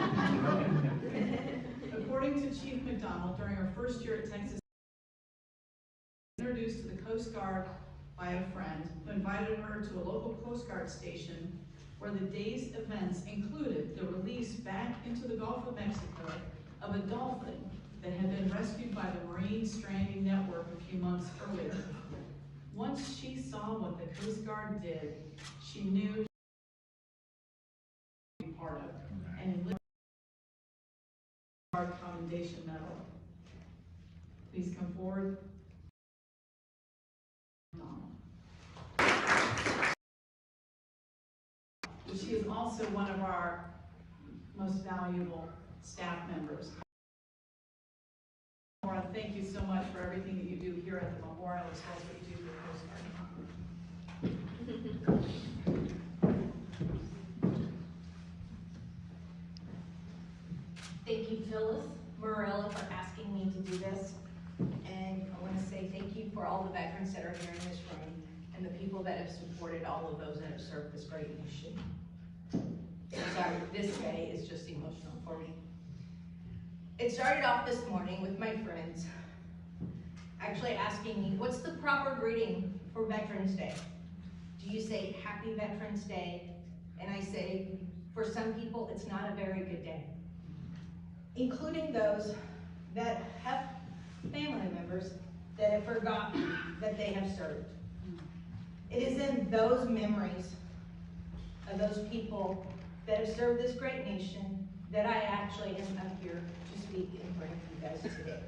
According to Chief McDonald, during her first year at Texas, introduced to the Coast Guard by a friend who invited her to a local Coast Guard station where the day's events included the release back into the Gulf of Mexico of a dolphin that had been rescued by the Marine Stranding Network a few months earlier. Once she saw what the Coast Guard did, she knew she would be part of it, and Coast Guard Commendation Medal. Please come forward. She is also one of our most valuable staff members. Maura, thank you so much for everything that you do here at the memorial, as well as what you do with the Coast Guard. Thank you, Phyllis Morella, for asking me to do this. And I want to say thank you for all the veterans that are here in this room and the people that have supported all of those that have served this great nation. Sorry, this day is just emotional for me. It started off this morning with my friends actually asking me, what's the proper greeting for Veterans Day? Do you say Happy Veterans Day? And I say, for some people, it's not a very good day, including those that have family members that have forgotten that they have served. It is in those memories of those people that have served this great nation that I actually am up here to speak in front of you guys today.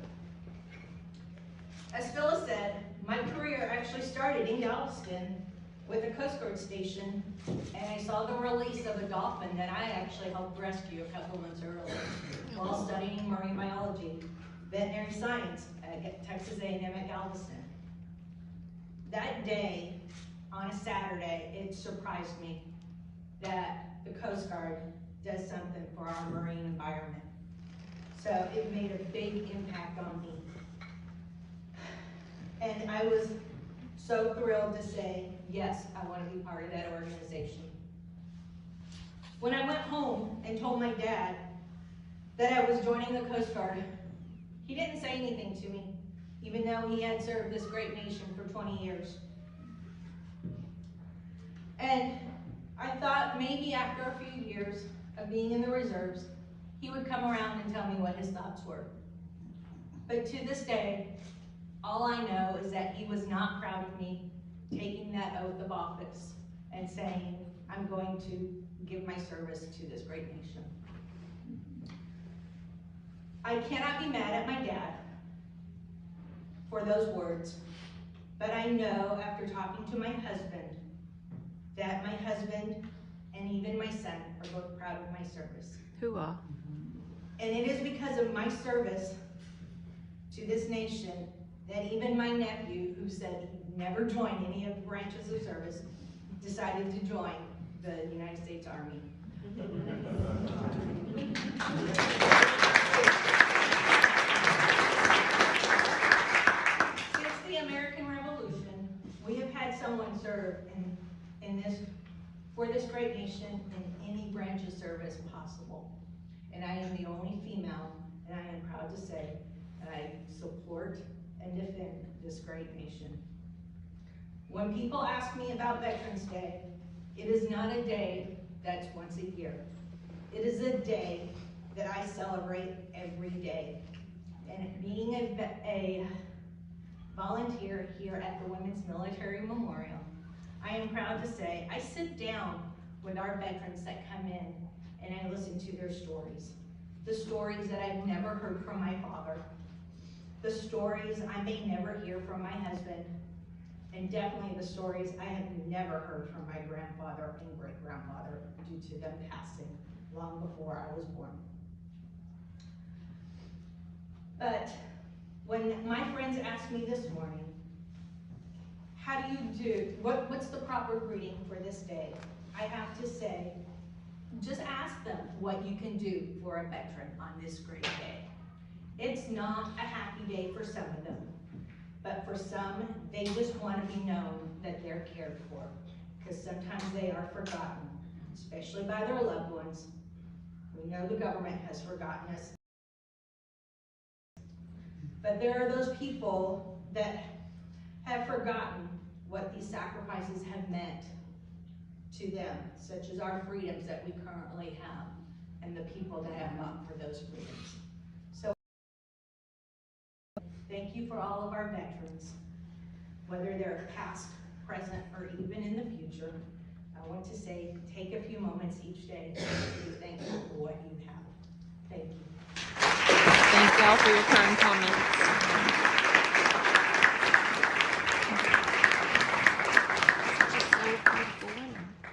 As Phyllis said, my career actually started in Galveston with a Coast Guard station, and I saw the release of a dolphin that I actually helped rescue a couple months earlier while studying marine biology, veterinary science at Texas A&M at Galveston. That day, on a Saturday, it surprised me that the Coast Guard does something for our marine environment. So it made a big impact on me. And I was so thrilled to say, yes, I want to be part of that organization. When I went home and told my dad that I was joining the Coast Guard, he didn't say anything to me, even though he had served this great nation for 20 years. And I thought maybe after a few years of being in the reserves, he would come around and tell me what his thoughts were. But to this day, all I know is that he was not proud of me taking that oath of office and saying, I'm going to give my service to this great nation. I cannot be mad at my dad for those words, but I know after talking to my husband that my husband and even my son are both proud of my service. Hoo-ah. And it is because of my service to this nation that even my nephew, who said he'd never join any of the branches of service, decided to join the United States Army. Since the American Revolution, we have had someone serve for this great nation in any branch of service possible. And I am the only female and I am proud to say that I support and defend this great nation. When people ask me about Veterans Day, it is not a day that's once a year. It is a day that I celebrate every day. And being a volunteer here at the Women's Military Memorial, I am proud to say I sit down with our veterans that come in and I listen to their stories. The stories that I've never heard from my father. The stories I may never hear from my husband. And definitely the stories I have never heard from my grandfather and great-grandfather due to them passing long before I was born. But when my friends asked me this morning, how do you do, what's the proper greeting for this day? I have to say, just ask them what you can do for a veteran on this great day. It's not a happy day for some of them, but for some, they just want to be known that they're cared for, because sometimes they are forgotten, especially by their loved ones. We know the government has forgotten us. But there are those people that have forgotten what these sacrifices have meant to them, such as our freedoms that we currently have and the people that have fought for those freedoms. So thank you for all of our veterans, whether they're past, present, or even in the future. I want to say, take a few moments each day to be thankful for what you have. Thank you. Thank y'all for your kind comments.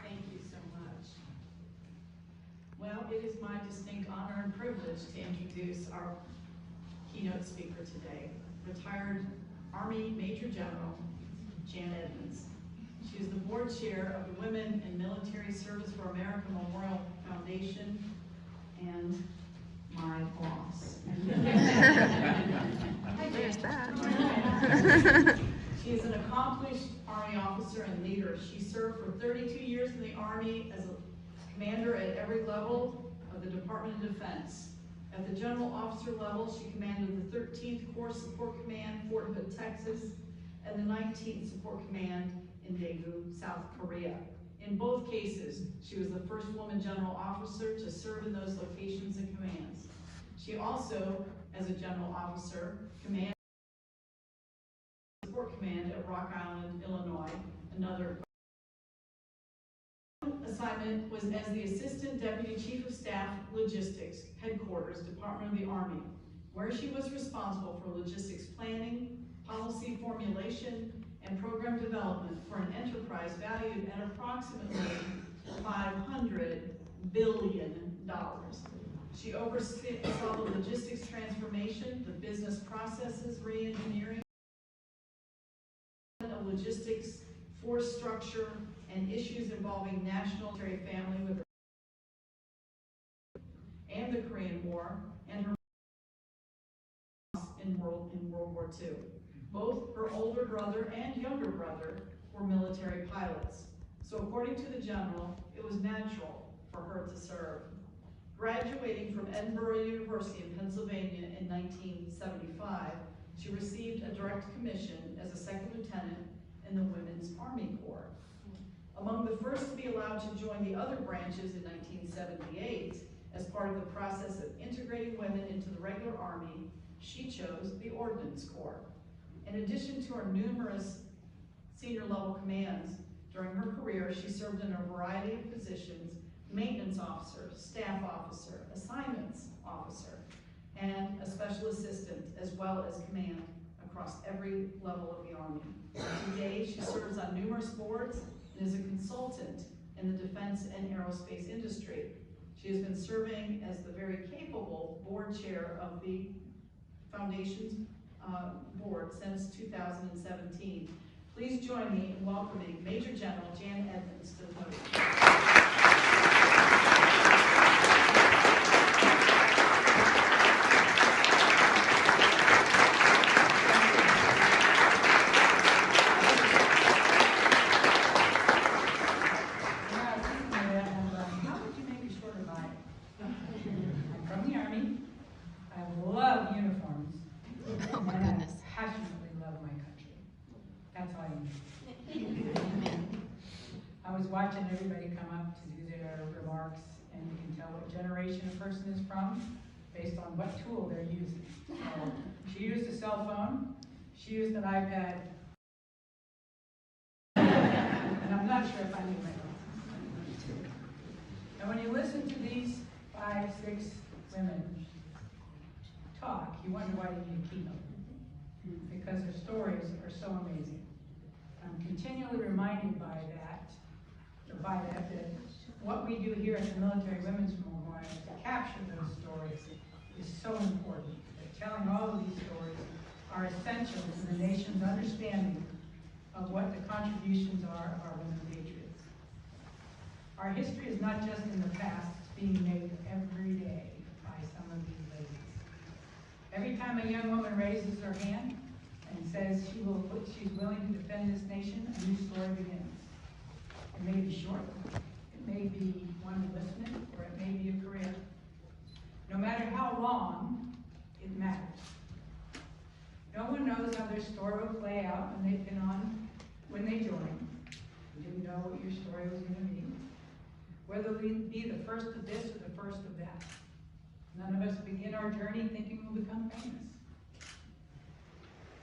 Thank you so much. Well, it is my distinct honor and privilege to introduce our keynote speaker today, retired Army Major General Jan Edmonds. She is the board chair of the Women in Military Service for America Memorial Foundation and my boss. There's that. She is an accomplished Army officer and leader. She served for 32 years in the Army as a commander at every level of the Department of Defense. At the general officer level, she commanded the 13th Corps Support Command, Fort Hood, Texas, and the 19th Support Command in Daegu, South Korea. In both cases, she was the first woman general officer to serve in those locations and commands. She also, as a general officer, commanded Support Command at Rock Island, Illinois, another assignment was as the Assistant Deputy Chief of Staff Logistics, Headquarters, Department of the Army, where she was responsible for logistics planning, policy formulation, and program development for an enterprise valued at approximately $500 billion. She oversaw the logistics transformation, the business processes re-engineering, of logistics, force structure, and issues involving national military family with and the Korean War, and her in World War II. Both her older brother and younger brother were military pilots. So according to the general, it was natural for her to serve. Graduating from Edinburgh University in Pennsylvania in 1975, she received a direct commission as a second lieutenant in the Women's Army Corps. Among the first to be allowed to join the other branches in 1978, as part of the process of integrating women into the regular Army, she chose the Ordnance Corps. In addition to her numerous senior level commands, during her career, she served in a variety of positions: maintenance officer, staff officer, assignments officer, and a special assistant, as well as command across every level of the Army. Today, she serves on numerous boards and is a consultant in the defense and aerospace industry. She has been serving as the very capable board chair of the Foundation's board since 2017. Please join me in welcoming Major General Jan Edmonds to the podium. one. I was watching everybody come up to do their remarks, and you can tell what generation a person is from based on what tool they're using. So, she used a cell phone, she used an iPad, and I'm not sure if I knew my own. And when you listen to these 5, 6 women talk, you wonder why you need a keynote, because their stories are so amazing. I'm continually reminded by that what we do here at the Military Women's Memorial to capture those stories is so important. That telling all of these stories are essential to the nation's understanding of what the contributions are of our women patriots. Our history is not just in the past, it's being made every day by some of these ladies. Every time a young woman raises her hand and says she's willing to defend this nation, a new story begins. It may be short, it may be one enlistment, or it may be a career. No matter how long, it matters. No one knows how their story will play out when they join. You didn't know what your story was going to be. Whether we be the first of this or the first of that. None of us begin our journey thinking we'll become famous.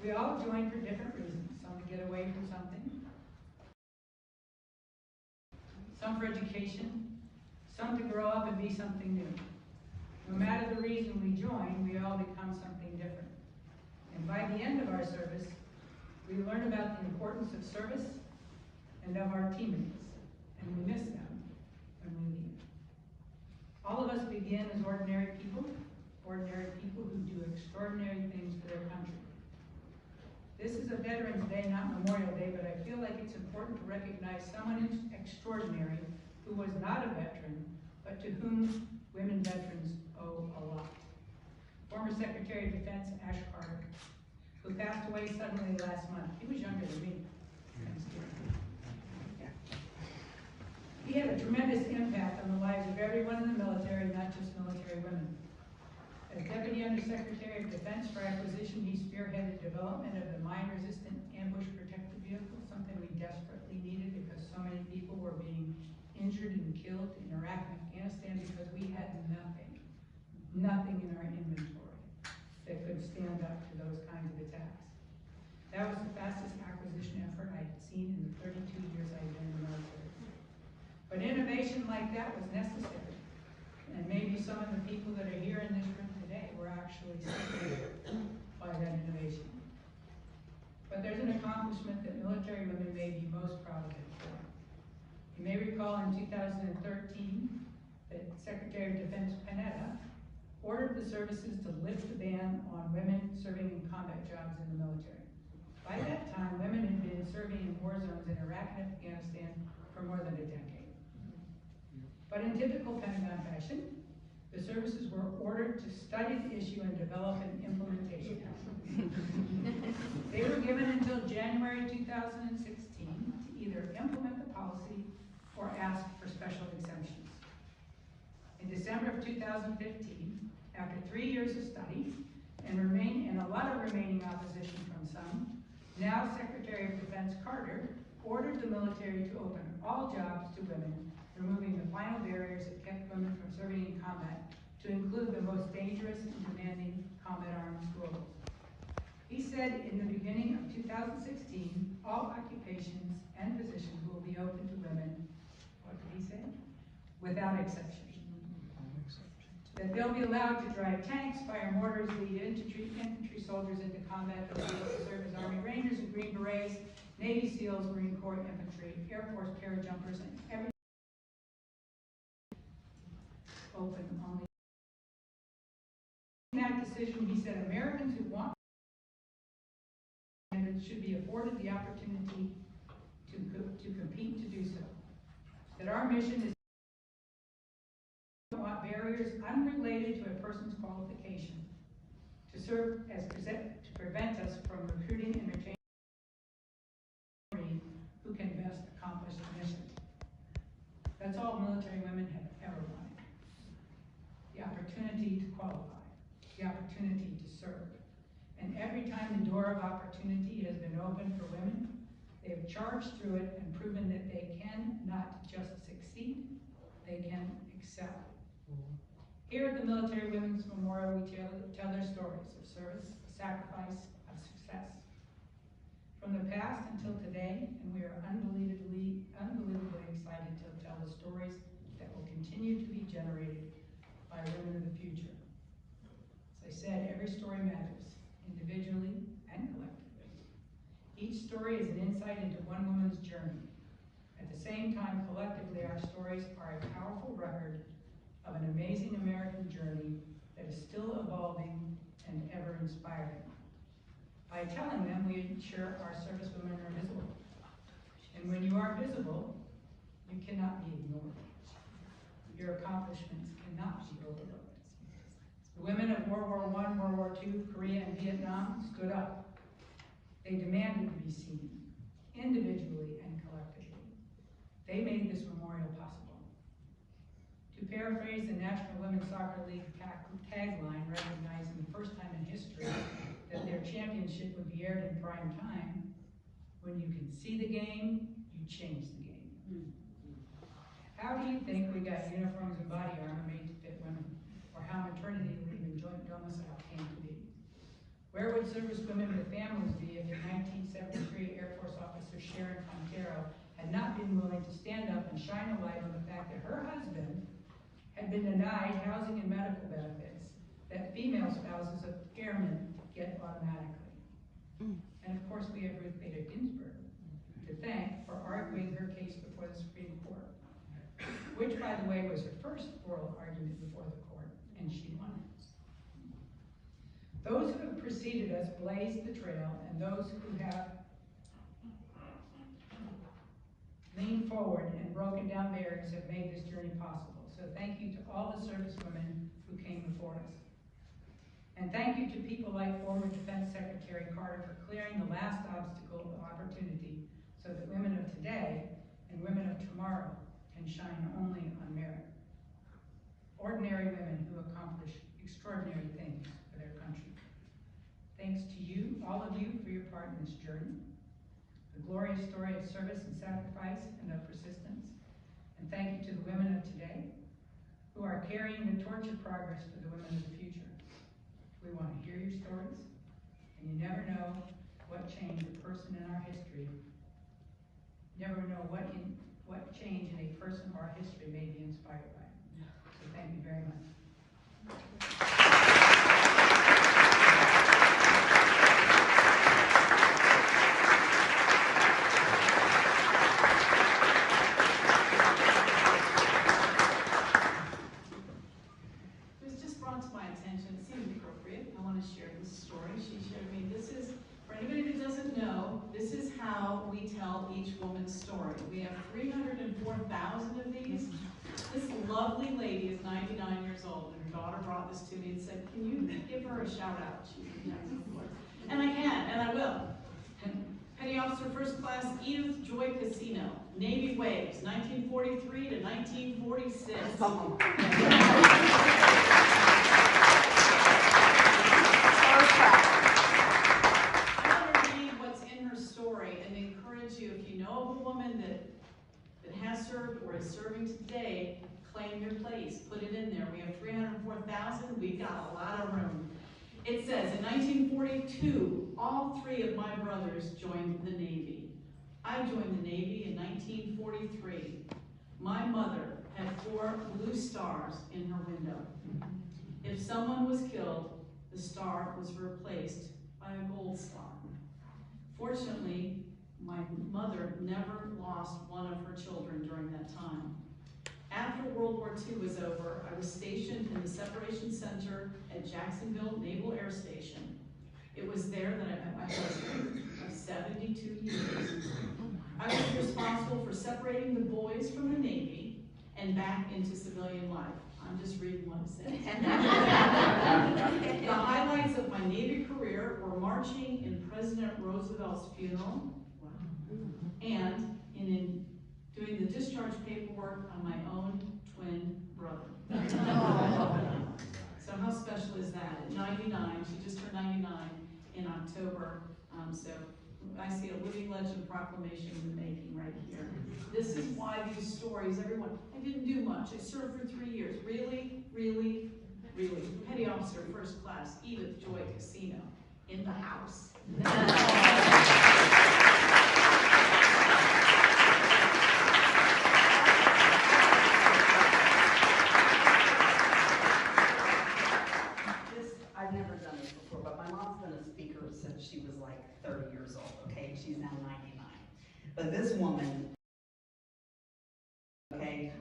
We all join for different reasons. Some to get away from something, some for education, some to grow up and be something new. No matter the reason we join, we all become something different. And by the end of our service, we learn about the importance of service and of our teammates, and we miss them when we leave. All of us begin as ordinary people who do extraordinary things for their country. This is a Veterans Day, not Memorial Day, but I feel like it's important to recognize someone extraordinary who was not a veteran, but to whom women veterans owe a lot. Former Secretary of Defense Ash Carter, who passed away suddenly last month. He was younger than me. He had a tremendous impact on the lives of everyone in the military, not just military women. As Deputy Undersecretary of Defense for Acquisition, he spearheaded development of the mine-resistant ambush protective vehicle, something we desperately needed because so many people were being injured and killed in Iraq and Afghanistan because we had nothing in our inventory that could stand up to those kinds of attacks. That was the fastest acquisition effort I had seen in the 32 years I'd been in the military. But innovation like that was necessary. And maybe some of the people that are here in this room today were actually saved by that innovation. But there's an accomplishment that military women may be most proud of it for. You may recall in 2013 that Secretary of Defense Panetta ordered the services to lift the ban on women serving in combat jobs in the military. By that time, women had been serving in war zones in Iraq and Afghanistan for more than a decade. But in typical Pentagon fashion, the services were ordered to study the issue and develop an implementation. They were given until January 2016 to either implement the policy or ask for special exemptions. In December of 2015, after 3 years of study and a lot of remaining opposition from some, now Secretary of Defense Carter ordered the military to open all jobs to women, removing the final barriers that kept women from serving in combat to include the most dangerous and demanding combat arms roles. He said in the beginning of 2016, all occupations and positions will be open to women, what did he say? Without exception. That they'll be allowed to drive tanks, fire mortars, lead infantry soldiers into combat, they'll be able to serve as Army Rangers and Green Berets, Navy SEALs, Marine Corps infantry, Air Force parajumpers, and every open only. In that decision, he said Americans who want standards should be afforded the opportunity to compete to do so. That our mission is to want barriers unrelated to a person's qualification to serve as to prevent us from recruiting and retaining who can best accomplish the mission. That's all military women have ever wanted. The opportunity to qualify, the opportunity to serve. And every time the door of opportunity has been opened for women, they have charged through it and proven that they can not just succeed, they can excel. Here at the Military Women's Memorial, we tell their stories of service, of sacrifice, of success. From the past until today, and we are unbelievably excited to tell the stories that will continue to be generated by women of the future. As I said, every story matters, individually and collectively. Each story is an insight into one woman's journey. At the same time, collectively, our stories are a powerful record of an amazing American journey that is still evolving and ever inspiring. By telling them, we ensure our servicewomen are visible. And when you are visible, you cannot be ignored. Your accomplishments cannot be overlooked. The women of World War I, World War II, Korea, and Vietnam stood up. They demanded to be seen, individually and collectively. They made this memorial possible. To paraphrase the National Women's Soccer League tagline, recognizing the first time in history that their championship would be aired in prime time, when you can see the game, you change the game. How do you think we got uniforms and body armor made to fit women? Or how maternity leave and joint domicile came to be? Where would servicewomen with families be if in 1973 Air Force Officer Sharon Quintero had not been willing to stand up and shine a light on the fact that her husband had been denied housing and medical benefits that female spouses of airmen get automatically? And of course, we have Ruth Bader Ginsburg to thank for arguing her case before the Supreme Court, which, by the way, was her first oral argument before the court, and she won. Those who have preceded us blazed the trail, and those who have leaned forward and broken down barriers have made this journey possible. So thank you to all the servicewomen who came before us. And thank you to people like former Defense Secretary Carter for clearing the last obstacle of opportunity so that women of today and women of tomorrow can shine only on merit. Ordinary women who accomplish extraordinary things for their country. Thanks to you, all of you, for your part in this journey, the glorious story of service and sacrifice and of persistence. And thank you to the women of today who are carrying the torch of progress for the women of the future. We want to hear your stories, and you never know what change a person in our history, never know what change in a person or history may be inspired by. So thank you very much. It was just brought to my attention, it seemed appropriate. I want to share this story. She showed me, this is, for anybody that doesn't know, this is how we tell each woman's story. We have 304,000 of these. This lovely lady is 99 years old, and her daughter brought this to me and said, can you give her a shout out? She said, yes, of course. And I can, and I will. Petty Officer First Class Edith Joy Casino, Navy Waves, 1943 to 1946. If you know of a woman that has served or is serving today, claim your place, put it in there. We have 304,000, we've got a lot of room. It says, in 1942, all three of my brothers joined the Navy. I joined the Navy in 1943. My mother had 4 blue stars in her window. If someone was killed, the star was replaced by a gold star. Fortunately, my mother never lost one of her children during that time. After World War II was over, I was stationed in the Separation Center at Jacksonville Naval Air Station. It was there that I met my husband of 72 years. I was responsible for separating the boys from the Navy and back into civilian life. I'm just reading what it says. The highlights of my Navy career were marching in President Roosevelt's funeral, and in doing the discharge paperwork on my own twin brother. So how special is that? At 99, she just turned 99 in October, so I see a living legend proclamation in the making right here. This is why these stories, everyone, I didn't do much. I served for 3 years. Really, really, really. Petty Officer, First Class, Edith Joy Casino, in the house. I've never done this before, but my mom's been a speaker since she was like 30 years old, okay? She's now 99. But this woman, okay,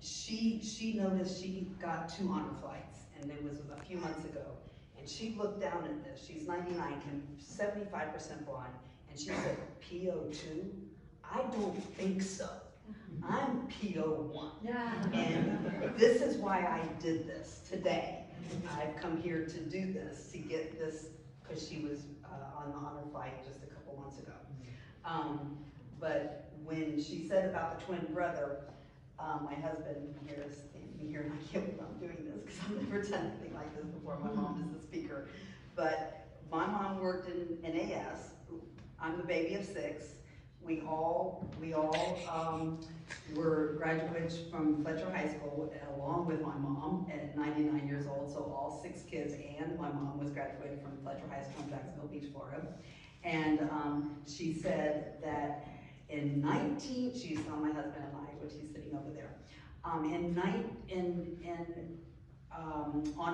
she noticed she got 2 honor flights, and it was a few months ago. And she looked down at this. She's 99, 75% blind, and she said, PO2? I don't think so. I'm PO1. And this is why I did this today. I've come here to do this, to get this, because she was on the honor flight just a couple months ago. But when she said about the twin brother, my husband here is standing here, and I can't believe I'm doing this because I've never done anything like this before. My mom is the speaker. But my mom worked in NAS. I'm the baby of 6. We all were graduates from Fletcher High School along with my mom at 99 years old. So all 6 kids and my mom was graduated from Fletcher High School in Jacksonville Beach, Florida. And she said that she saw my husband and I, which he's sitting over there. On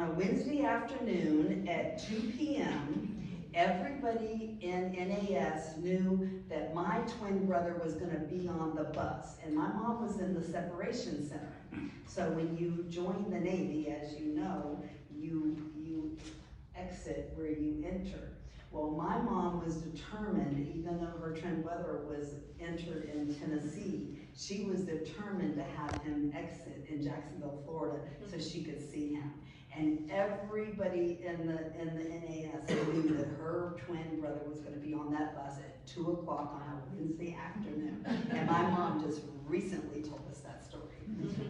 a Wednesday afternoon at 2 p.m., everybody in NAS knew that my twin brother was going to be on the bus, and my mom was in the separation center. So when you join the Navy, as you know, you exit where you enter. Well, my mom was determined, even though her twin brother was entered in Tennessee, she was determined to have him exit in Jacksonville, Florida, so she could see him. And everybody in the NAS knew that her twin brother was going to be on that bus at 2 o'clock on a Wednesday afternoon. And my mom just recently told us that story.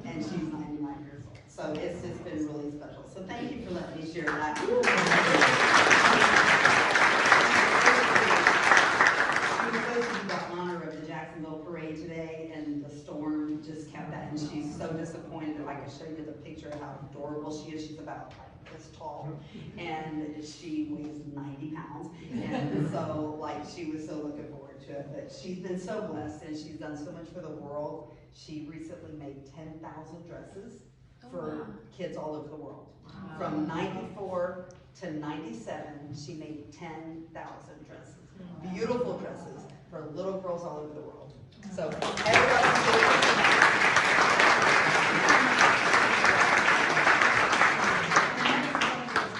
And she's 99 years old. So it's just been really special. So thank you for letting me share that. We got honor of the Jacksonville Parade today, and the storm just kept that, and she's so disappointed. If I could show you the picture of how adorable she is. She's about like this tall, and she weighs 90 pounds, and so like she was so looking forward to it. But she's been so blessed, and she's done so much for the world. She recently made 10,000 dresses for kids all over the world. Wow. From 94 to 97, she made 10,000 dresses. Beautiful dresses for little girls all over the world. So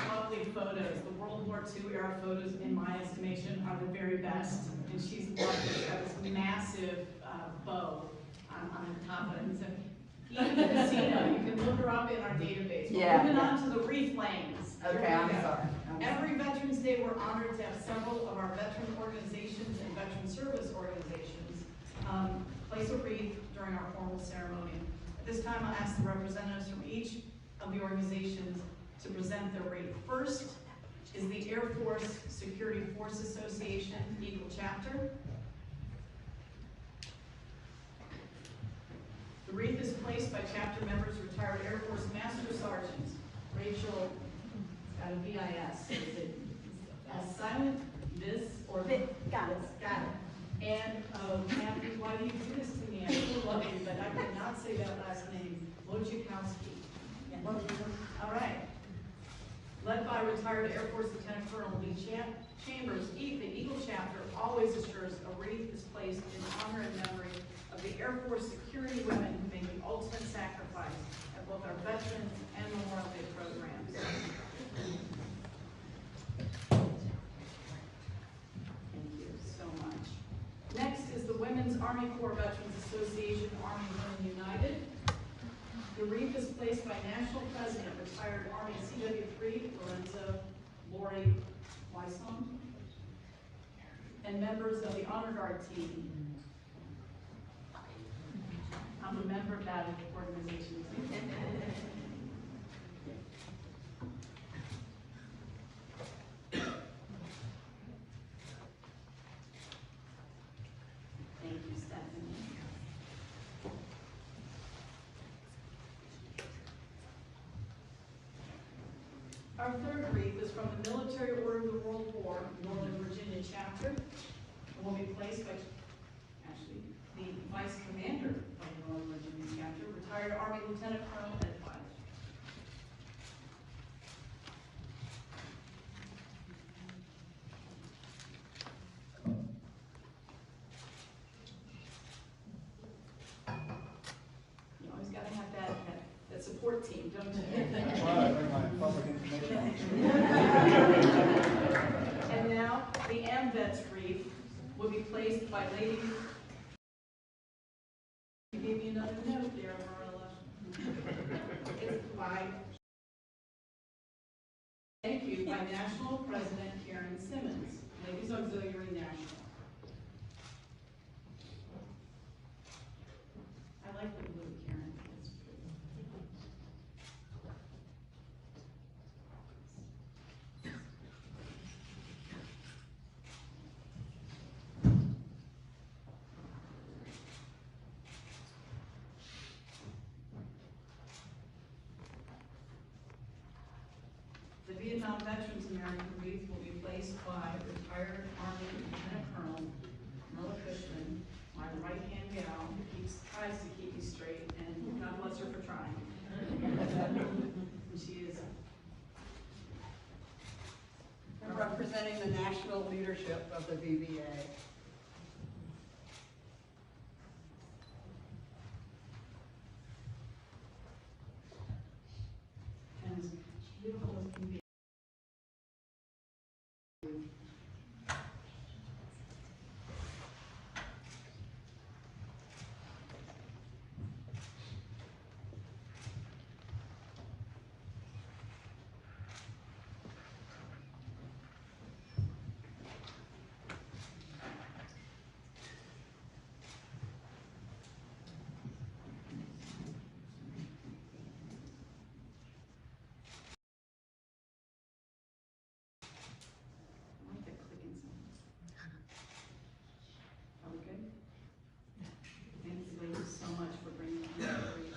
lovely photos. The World War II era photos, in my estimation, are the very best. And she's lovely. She's got this massive bow on the top of it. And so even the casino, you can look her up in our database. We're moving on to the wreath lanes. Okay, I'm sorry. Every Veterans Day, we're honored to have several of our veteran organizations and veteran service organizations place a wreath during our formal ceremony. At this time, I'll ask the representatives from each of the organizations to present their wreath. First is the Air Force Security Force Association Eagle Chapter. The wreath is placed by chapter members, retired Air Force Master Sergeant Rachel, got a V-I-S, is it silent, this, or this? Got it. Got it. And Matthew, why do you do this to me? I still love you, but I cannot say that last name, Wojciechowski. All right. Led by retired Air Force Lieutenant Colonel Lee Chambers, the Eagle Chapter always assures a wreath is placed in honor and memory of the Air Force security women who made the ultimate sacrifice at both our Veterans and Memorial Day programs. Thank you so much. Next is the Women's Army Corps Veterans Association, Army Women United. The wreath is placed by National President, retired Army CW3, Lorenzo Lori Weisson, and members of the Honor Guard team. I'm a member of that organization too. Our third wreath is from the Military Order of the World War, Northern Virginia chapter, and will be placed by, actually, the Vice Commander of the Northern Virginia chapter, retired Army Lieutenant Colonel Ed Wise. You always gotta have that support team, don't you? That's why I bring my public information. And now, the AMVETS wreath will be placed by Lady. You gave me another note there, Marilla. It's by, thank you, by National President Karen Simmons, Ladies Auxiliary National. I like the blue, Karen. It's pretty. The Vietnam Veterans American Wreath will be placed by retired Army Lieutenant Colonel Merle Cushman, my right-hand gal, who tries to keep me straight, and God bless her for trying. She is Representing the national leadership of the VBA. and as beautiful as can be. I like that clicking sound. Are we good? Thank you ladies so much for bringing me that wreath.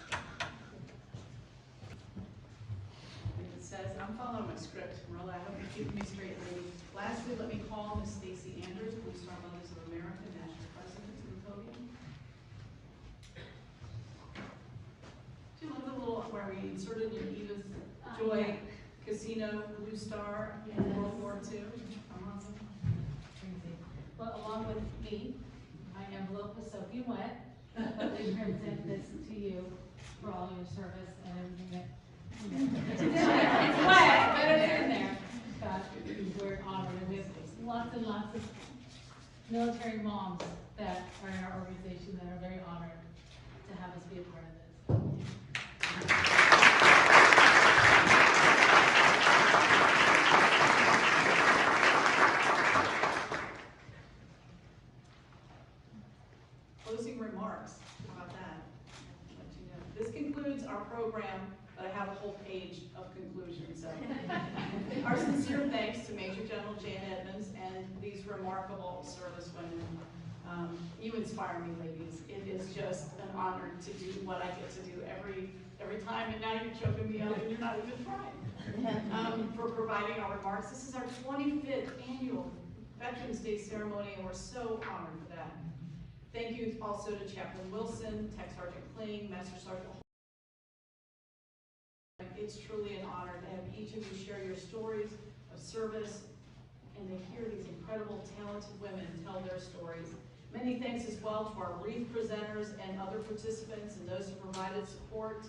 Like it says, I'm following my script, Marilla, I hope you're keeping me straight, ladies. Lastly, let me call Miss Stacy Andrews, Blue Star Mothers of America, National President, to the podium. Do you love the little, where we inserted your Edith Joy Casino Blue Star in World War II? Awesome. Well, along with me, my envelope is soaking wet, but we present this to you for all your service and everything that. It's wet, but it's in there. But we're honored, and we have lots and lots of military moms that are in our organization that are very honored to have us be a part of this. Closing remarks, how about that? I'll let you know. This concludes our program, but I have a whole page of conclusion, so. Our sincere thanks to Major General Jan Edmonds and these remarkable service women. You inspire me, ladies. It is just an honor to do what I get to do every time, and now you're choking me up and you're not even trying. For providing our remarks. This is our 25th annual Veterans Day ceremony, and we're so honored for that. Thank you also to Chaplain Wilson, Tech Sergeant Kling, Master Sergeant. It's truly an honor to have each of you share your stories of service and to hear these incredible, talented women tell their stories. Many thanks as well to our wreath presenters and other participants and those who provided support.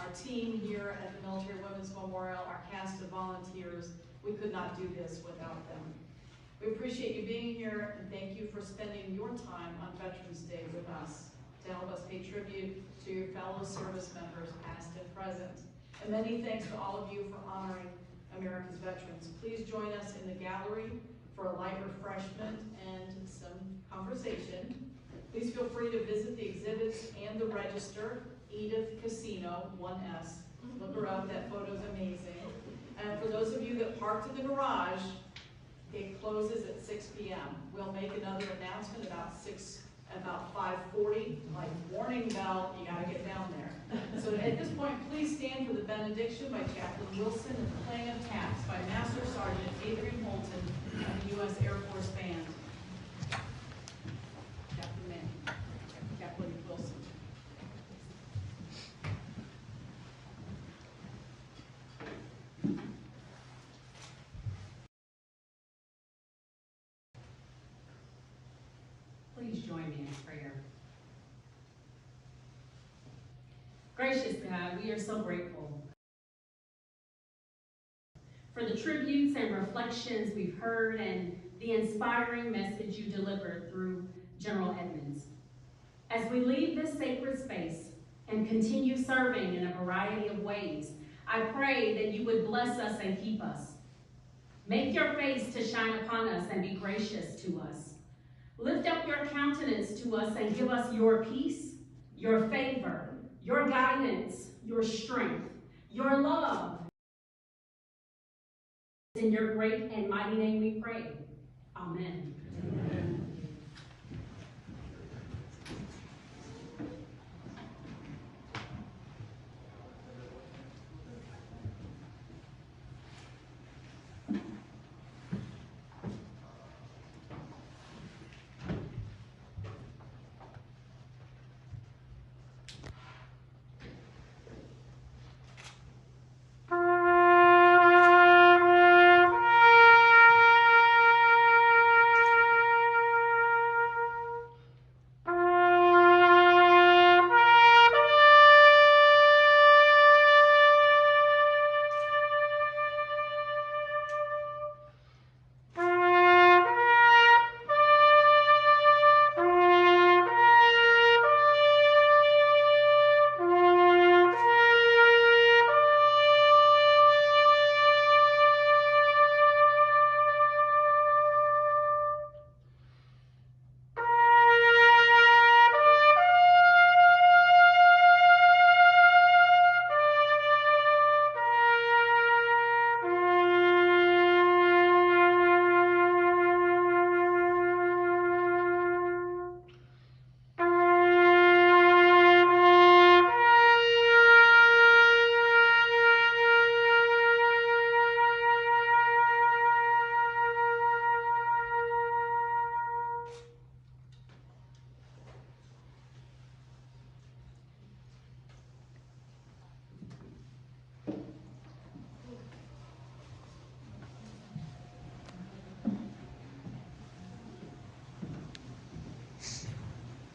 Our team here at the Military Women's Memorial, our cast of volunteers, we could not do this without them. We appreciate you being here and thank you for spending your time on Veterans Day with us to help us pay tribute to your fellow service members, past and present. And many thanks to all of you for honoring America's veterans. Please join us in the gallery for a light refreshment and some conversation. Please feel free to visit the exhibits and the register, Edith Casino, 1S. Look her up, that photo's amazing. And for those of you that parked in the garage, it closes at 6 p.m. We'll make another announcement about about 5:40, like warning bell, you gotta get down there. So at this point, please stand for the benediction by Chaplain Wilson and the playing of taps by Master Sergeant Adrian Holton and the U.S. Air Force Band. Chaplain Wilson. Please join me in prayer. Gracious God, we are so grateful for the tributes and reflections we've heard and the inspiring message you delivered through General Edmonds. As we leave this sacred space and continue serving in a variety of ways, I pray that you would bless us and keep us. Make your face to shine upon us and be gracious to us. Lift up your countenance to us and give us your peace, your favor, your guidance, your strength, your love. In your great and mighty name we pray. Amen. Amen.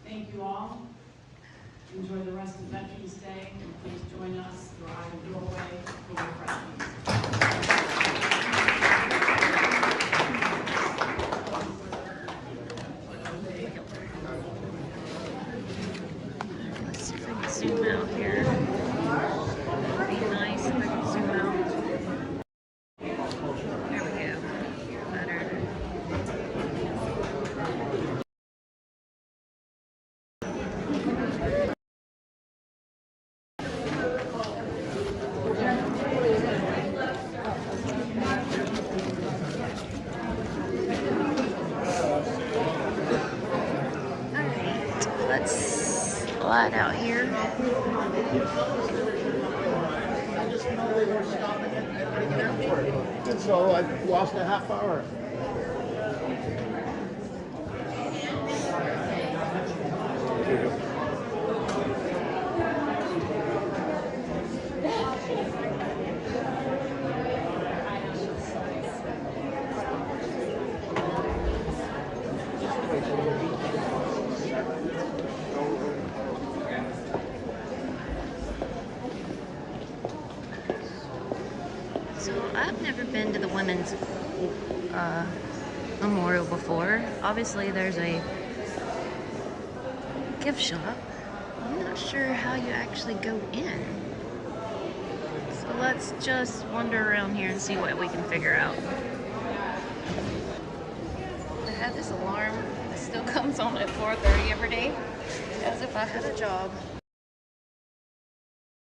Thank you all. Enjoy the rest of Veterans Day, and please join us through either doorway for refreshments. Let's see if I can zoom out here. It'd be nice if I could zoom out. There we go. Better. Let's slide out here. So I lost a half hour. So I've never been to the women's memorial before. Obviously there's a gift shop. I'm not sure how you actually go in. So let's just wander around here and see what we can figure out. I have this alarm that still comes on at 4:30 every day, as if I had a job.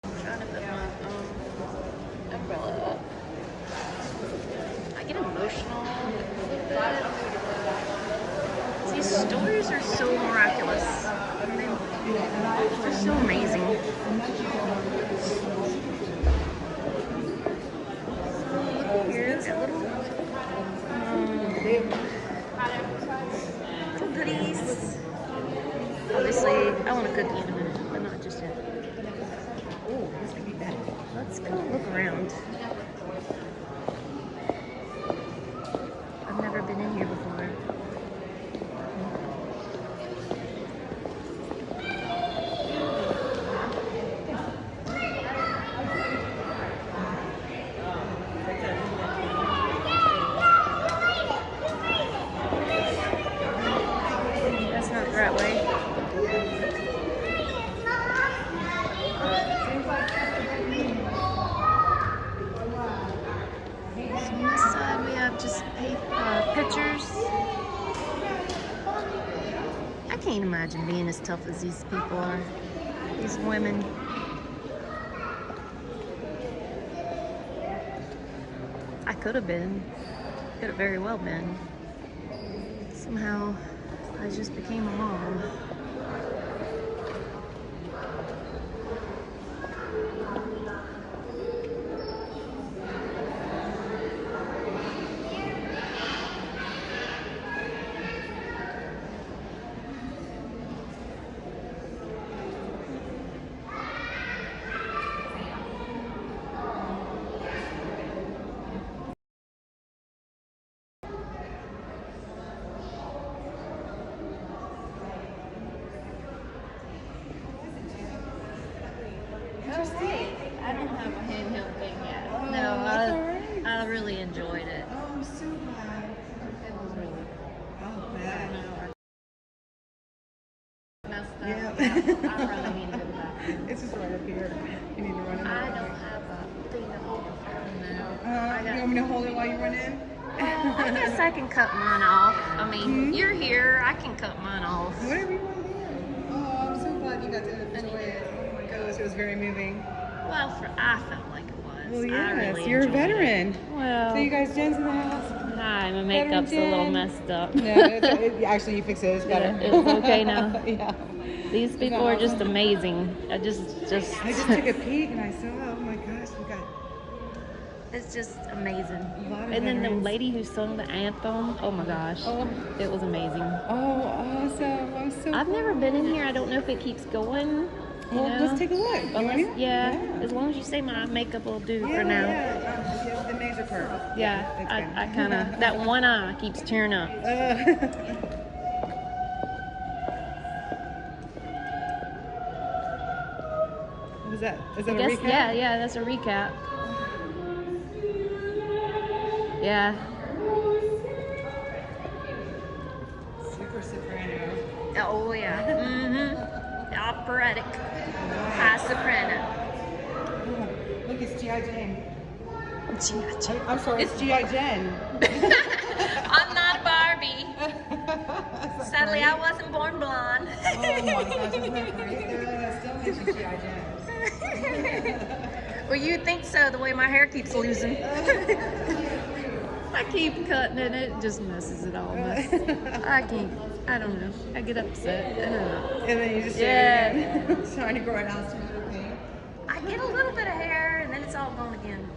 I'm trying to put my umbrella up. I get emotional a little bit. These stories are so miraculous. They're so amazing. Look here, that little goodies. Obviously, I want a cookie in a minute, but not just yet. Oh, this could be better. Let's go look around. I've never been in here before. That's not the right way. So on this side we have just pictures. I can't imagine being as tough as these people are, these women. I could have been, could have very well been. Somehow I just became a mom. I don't have a handheld thing yet. Oh, No, I really enjoyed it. Oh, I'm so glad. It was really cool. Oh, bad. Messed up. Yeah. I really need to go to the bathroom. It's just right up here. You need to run in. I don't have a thing to hold the phone now. You want me to hold it while you run in? I guess I can cut mine off. I mean, you're here. I can cut mine off. Whatever you want to do. Oh, I'm so glad you got to enjoy it. Oh my gosh, it was very moving. Well, I felt like it was. Well, yes, I really you're a enjoyed veteran. It. Well, So you guys, Jen's in the house. hi, my makeup's a little messed up. No, actually you fixed it. It's better. Yeah, it's okay now. Yeah. These people are just amazing. I just I just took a peek and I saw, oh my gosh, we got. It's just amazing. And then the lady who sung the anthem, oh my gosh, it was amazing. Oh, awesome. I'm so I've never been in here. I don't know if it keeps going. Well, let's take a look. You want to? Yeah, as long as you say my makeup will do for now. Yeah, the nasal curl. Yeah, I kind of, that one eye keeps tearing up. Is that a guess, recap? Yeah, that's a recap. Yeah. Super soprano. Oh yeah. Mm-hmm. Operatic. High soprano. Look, it's G.I. Jane. G.I. Jane. I'm sorry, it's G.I. Jane. I'm not a Barbie. Sadly, I wasn't born blonde. Oh my gosh, isn't that great? That still makes you G.I. Jane. Well, you'd think so, the way my hair keeps losing. I keep cutting it, it just messes it all up. I don't know. I get upset. I don't know. And then you just yeah. trying to grow it out to another thing. I get a little bit